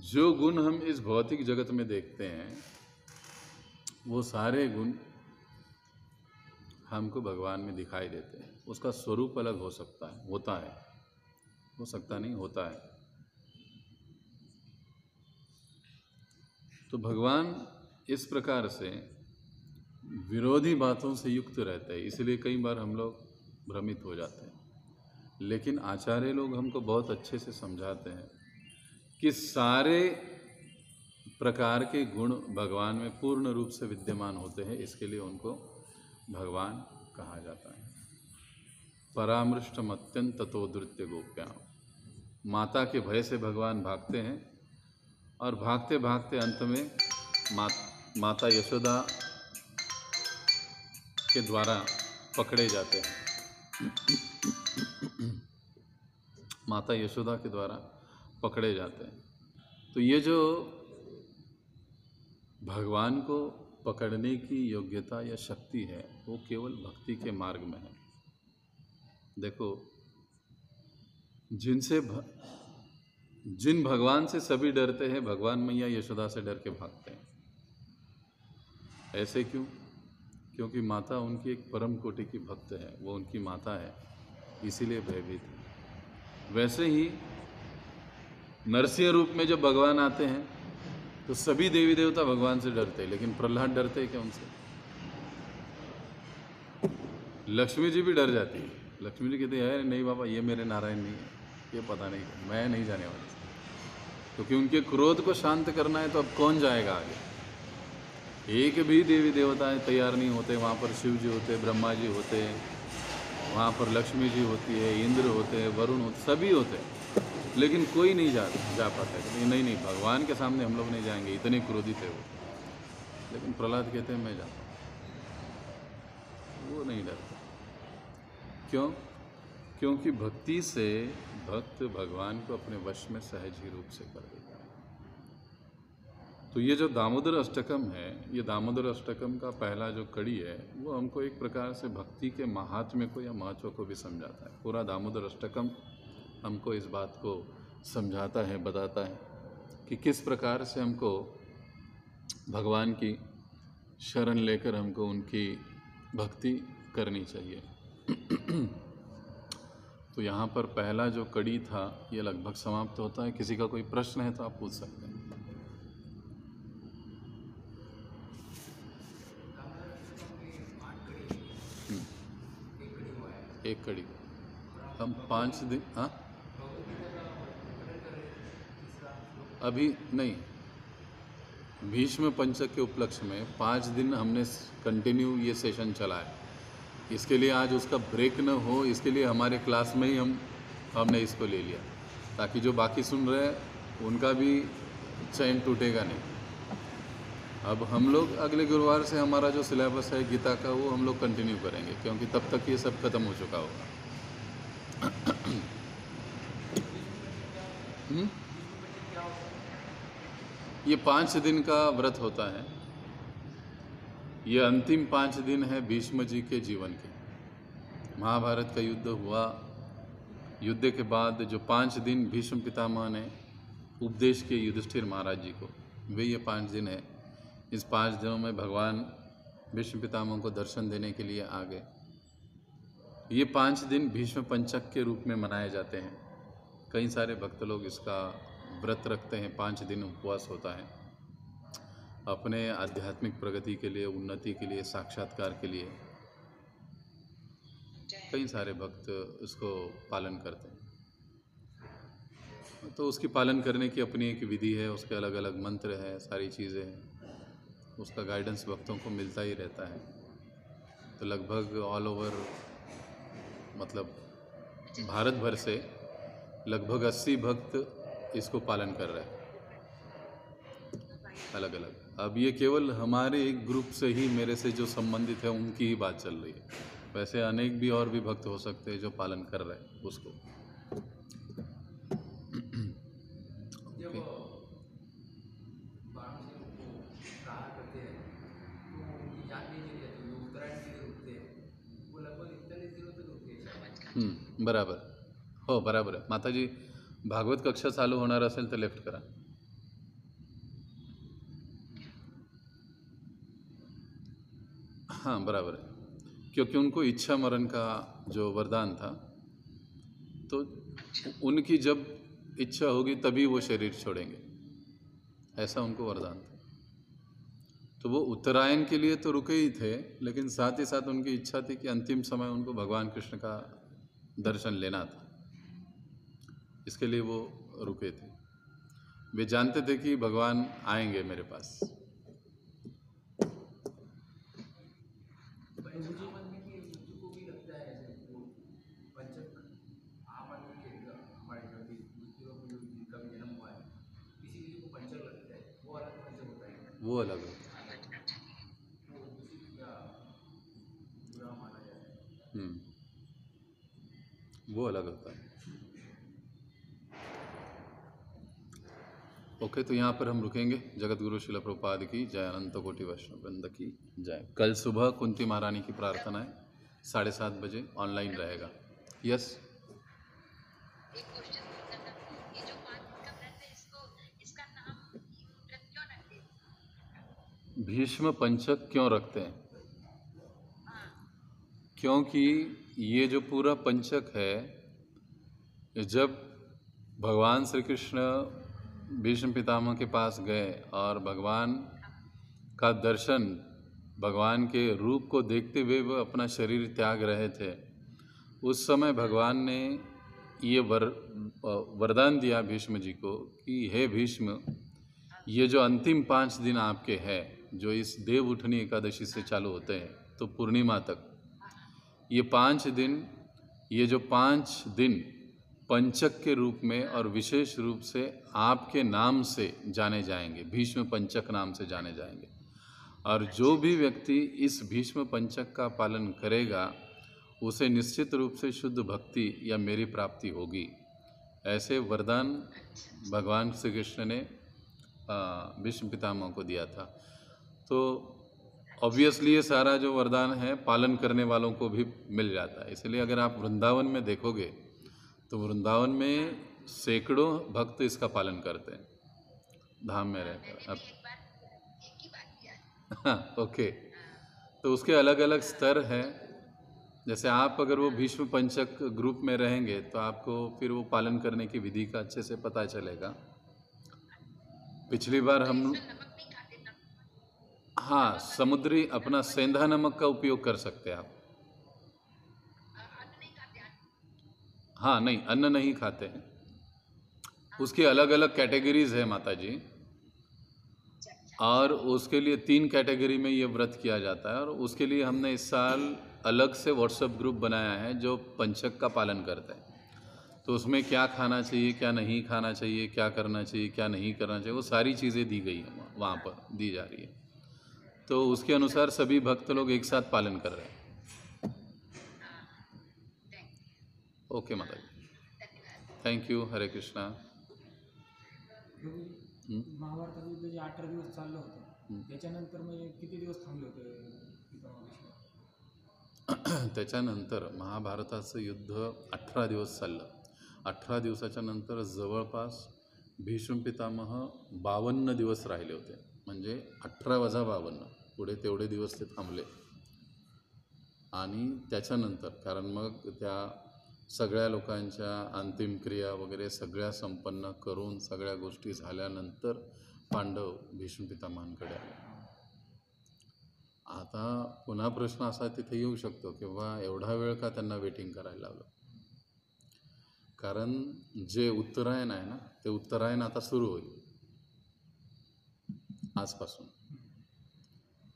जो गुण हम इस भौतिक जगत में देखते हैं वो सारे गुण हमको भगवान में दिखाई देते हैं। उसका स्वरूप अलग हो सकता है, होता है, हो सकता नहीं, होता है। तो भगवान इस प्रकार से विरोधी बातों से युक्त रहते हैं, इसलिए कई बार हम लोग भ्रमित हो जाते हैं। लेकिन आचार्य लोग हमको बहुत अच्छे से समझाते हैं कि सारे प्रकार के गुण भगवान में पूर्ण रूप से विद्यमान होते हैं, इसके लिए उनको भगवान कहा जाता है। परामृष्टम अत्यंत ततोधृत्य गोप्याम, माता के भय से भगवान भागते हैं और भागते भागते अंत में माता यशोदा के द्वारा पकड़े जाते हैं। माता यशोदा के द्वारा पकड़े जाते हैं। तो ये जो भगवान को पकड़ने की योग्यता या शक्ति है वो केवल भक्ति के मार्ग में है। देखो, जिन भगवान से सभी डरते हैं, भगवान मैया यशोदा से डर के भागते हैं। ऐसे क्यों? क्योंकि माता उनकी एक परम कोटि की भक्त है, वो उनकी माता है, इसीलिए भयभीत है। वैसे ही नरसिंह रूप में जब भगवान आते हैं तो सभी देवी देवता भगवान से डरते हैं, लेकिन प्रहलाद डरते हैं क्या उनसे? लक्ष्मी जी भी डर जाती है। लक्ष्मी जी कहती है नहीं बाबा, ये मेरे नारायण नहीं है, ये पता नहीं, मैं नहीं जाने वाली। क्योंकि उनके क्रोध को शांत करना है तो अब कौन जाएगा आगे? एक भी देवी देवताएं तैयार नहीं होते। वहाँ पर शिव जी होते, ब्रह्मा जी होते, वहाँ पर लक्ष्मी जी होती है, इंद्र होते हैं, वरुण होते, सभी होते हैं, लेकिन कोई नहीं जा पाता है। नहीं, भगवान के सामने हम लोग नहीं जाएंगे, इतने क्रोधित है वो। लेकिन प्रहलाद कहते हैं मैं जाता हूँ, वो नहीं डरता। क्यों? क्योंकि भक्ति से भक्त भगवान को अपने वश में सहज ही रूप से कर देता है। तो ये जो दामोदर अष्टकम है, ये दामोदर अष्टकम का पहला जो कड़ी है वो हमको एक प्रकार से भक्ति के महात्म्य को या महत्व को भी समझाता है। पूरा दामोदर अष्टकम हमको इस बात को समझाता है, बताता है कि किस प्रकार से हमको भगवान की शरण लेकर हमको उनकी भक्ति करनी चाहिए। तो यहाँ पर पहला जो कड़ी था ये लगभग समाप्त होता है। किसी का कोई प्रश्न है तो आप पूछ सकते हैं। एक कड़ी हम 5 दिन, हाँ अभी नहीं, भीष्म पंचक के उपलक्ष्य में 5 दिन हमने कंटिन्यू ये सेशन चला है। इसके लिए आज उसका ब्रेक न हो, इसके लिए हमारे क्लास में ही हमने इसको ले लिया, ताकि जो बाकी सुन रहे हैं उनका भी चैन टूटेगा नहीं। अब हम लोग अगले गुरुवार से हमारा जो सिलेबस है गीता का वो हम लोग कंटिन्यू करेंगे, क्योंकि तब तक ये सब खत्म हो चुका होगा। ये 5 दिन का व्रत होता है। ये अंतिम 5 दिन है भीष्म जी के जीवन के। महाभारत का युद्ध हुआ, युद्ध के बाद जो 5 दिन भीष्म पितामह ने उपदेश किए युधिष्ठिर महाराज जी को, वे ये 5 दिन है। इस 5 दिनों में भगवान भीष्म पितामह को दर्शन देने के लिए आ गए। ये 5 दिन भीष्म पंचक के रूप में मनाए जाते हैं। कई सारे भक्त लोग इसका व्रत रखते हैं, 5 दिन उपवास होता है अपने आध्यात्मिक प्रगति के लिए, उन्नति के लिए, साक्षात्कार के लिए। कई सारे भक्त इसको पालन करते हैं। तो उसकी पालन करने की अपनी एक विधि है, उसके अलग अलग मंत्र है, सारी चीज़ें हैं, उसका गाइडेंस भक्तों को मिलता ही रहता है। तो लगभग ऑल ओवर मतलब भारत भर से लगभग 80 भक्त इसको पालन कर रहे हैं अलग अलग। अब ये केवल हमारे एक ग्रुप से ही, मेरे से जो संबंधित है उनकी ही बात चल रही है। वैसे अनेक भी और भी भक्त हो सकते हैं जो पालन कर रहे हैं उसको। हैं तो उनकी जान नहीं चली जाती, वो उत्तरायण के लिए रुकते हैं, वो लगभग 41 दिनों तक रुकते हैं शायद। बराबर. हो बराबर आहे माताजी. भागवत कक्षा चालू होणार असेल तर लेफ्ट करा. हाँ बराबर है, क्योंकि उनको इच्छा मरण का जो वरदान था, तो उनकी जब इच्छा होगी तभी वो शरीर छोड़ेंगे, ऐसा उनको वरदान था. तो वो उत्तरायण के लिए तो रुके ही थे, लेकिन साथ ही साथ उनकी इच्छा थी कि अंतिम समय उनको भगवान कृष्ण का दर्शन लेना था, इसके लिए वो रुके थे. वे जानते थे कि भगवान आएंगे मेरे पास. वो अलग होता है. वो अलग होता है. ओके, तो यहाँ पर हम रुकेंगे. जगत गुरु शिला प्रभुपाद की जय, अनंत कोटि वैष्णव वृंद की जय. कल सुबह कुंती महारानी की प्रार्थना है 7:30 बजे, ऑनलाइन रहेगा. यस. एक क्वेश्चन पूछना था, ये जो 5 दिन का व्रत है, इसका नाम व्रत क्यों रखते हैं? भीष्म पंचक क्यों रखते हैं? हाँ, क्योंकि ये जो पूरा पंचक है, जब भगवान श्री कृष्ण भीष्म पितामह के पास गए और भगवान का दर्शन, भगवान के रूप को देखते हुए वो अपना शरीर त्याग रहे थे, उस समय भगवान ने ये वरदान दिया भीष्म जी को कि हे भीष्म, ये जो अंतिम 5 दिन आपके हैं, जो इस देव उठनी एकादशी से चालू होते हैं तो पूर्णिमा तक, ये 5 दिन, ये जो 5 दिन पंचक के रूप में और विशेष रूप से आपके नाम से जाने जाएंगे, भीष्म पंचक नाम से जाने जाएंगे. और जो भी व्यक्ति इस भीष्म पंचक का पालन करेगा, उसे निश्चित रूप से शुद्ध भक्ति या मेरी प्राप्ति होगी. ऐसे वरदान भगवान श्री कृष्ण ने भीष्म पितामह को दिया था. तो ऑब्वियसली ये सारा जो वरदान है पालन करने वालों को भी मिल जाता है. इसलिए अगर आप वृंदावन में देखोगे तो वृंदावन में सैकड़ों भक्त इसका पालन करते हैं, धाम में रहकर. अब एक ही बात किया. हाँ, ओके. तो उसके अलग अलग स्तर हैं. जैसे आप अगर वो भीष्म पंचक ग्रुप में रहेंगे तो आपको फिर वो पालन करने की विधि का अच्छे से पता चलेगा. पिछली बार हम नमक नहीं खाते ना? हाँ, समुद्री अपना सेंधा नमक का उपयोग कर सकते हैं आप. अन्न नहीं खाते? हाँ, नहीं, अन्न नहीं खाते हैं. उसकी अलग अलग कैटेगरीज है माता जी, और उसके लिए 3 कैटेगरी में ये व्रत किया जाता है. और उसके लिए हमने इस साल अलग से व्हाट्सएप ग्रुप बनाया है जो पंचक का पालन करते हैं. तो उसमें क्या खाना चाहिए, क्या नहीं खाना चाहिए, क्या करना चाहिए, क्या नहीं करना चाहिए, वो सारी चीज़ें दी गई हैं, वहाँ पर दी जा रही है. तो उसके अनुसार सभी भक्त लोग एक साथ पालन कर रहे हैं. ओके माता जी, थैंक यू. हरे कृष्णा. महाभारताचं युद्ध जे 18 दिवस चाललं होतं, त्याच्यानंतर म्हणजे किती दिवस थांबले होते पितामह भीष्म? त्याच्यानंतर महाभारताचं युद्ध 18 दिवस चाललं. 18 दिवसाच्या नंतर जवळपास भीष्म पितामह 52 दिवस राहिले होते. म्हणजे 18 + 52, पुढे तेवढे दिवस ते थांबले. आणि त्याच्यानंतर, कारण मग त्या सगळ्या लोकांच्या अंतिम क्रिया वगैरे सगळ्या संपन्न करून सगळ्या गोष्टी झाल्यानंतर पांडव भीष्म पितामहांकडे आले. आता पुन्हा प्रश्न असा तिथे येऊ शकतो की बा एवढा वेळ का त्यांना वेटिंग करायला लावलं. कारण जे उत्तरायण आहे ना, ते उत्तरायण आता सुरू होईल आजपासून.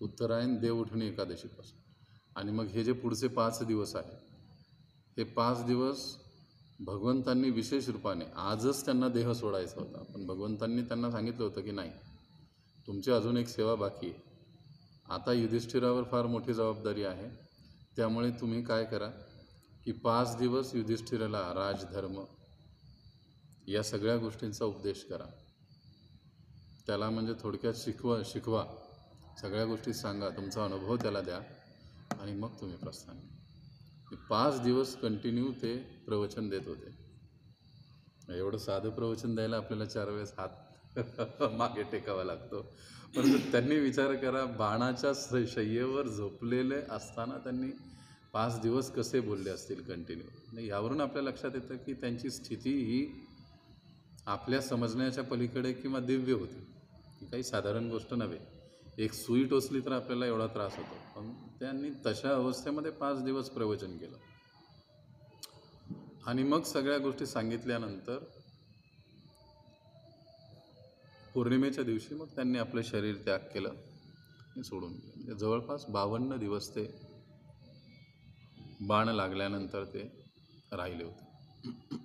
उत्तरायण देव उठणी एकादशीपासून. आणि मग हे जे पुढचे 5 दिवस आहे, हे 5 दिवस भगवंतांनी विशेष रूपाने, आजच त्यांना देह सोडायचा होता, पण भगवंतांनी त्यांना सांगितलं होतं की नाही, तुमची अजून एक सेवा बाकी आहे. आता युधिष्ठिरावर फार मोठी जबाबदारी आहे, त्यामुळे तुम्ही काय करा की 5 दिवस युधिष्ठिराला राजधर्म या सगळ्या गोष्टींचा उपदेश करा. त्याला म्हणजे थोडक्यात शिकवा. सगळ्या गोष्टी सांगा, तुमचा अनुभव त्याला द्या आणि मग तुम्ही प्रस्थान घ्या. 5 दिवस कंटिन्यू ते प्रवचन देत होते. एवढं साधं प्रवचन द्यायला आपल्याला 4 वेळेस हात मागे टेकावा लागतो. परंतु त्यांनी विचार करा, बाणाच्या शय्येवर झोपलेले असताना त्यांनी 5 दिवस कसे बोलले असतील कंटिन्यू. यावरून आपल्या लक्षात येतं की त्यांची स्थिती ही आपल्या समजण्याच्या पलीकडे किंवा दिव्य होती. ही काही साधारण गोष्ट नव्हे. एक सुई टोचली तर आपल्याला एवढा त्रास होतो, पण त्यांनी तशा अवस्थेमध्ये 5 दिवस प्रवचन केलं. आणि मग सगळ्या गोष्टी सांगितल्यानंतर पौर्णिमेच्या दिवशी मग त्यांनी आपलं शरीर त्याग केलं आणि सोडून दिलं. म्हणजे जवळपास 52 दिवस ते बाण लागल्यानंतर ते राहिले होते.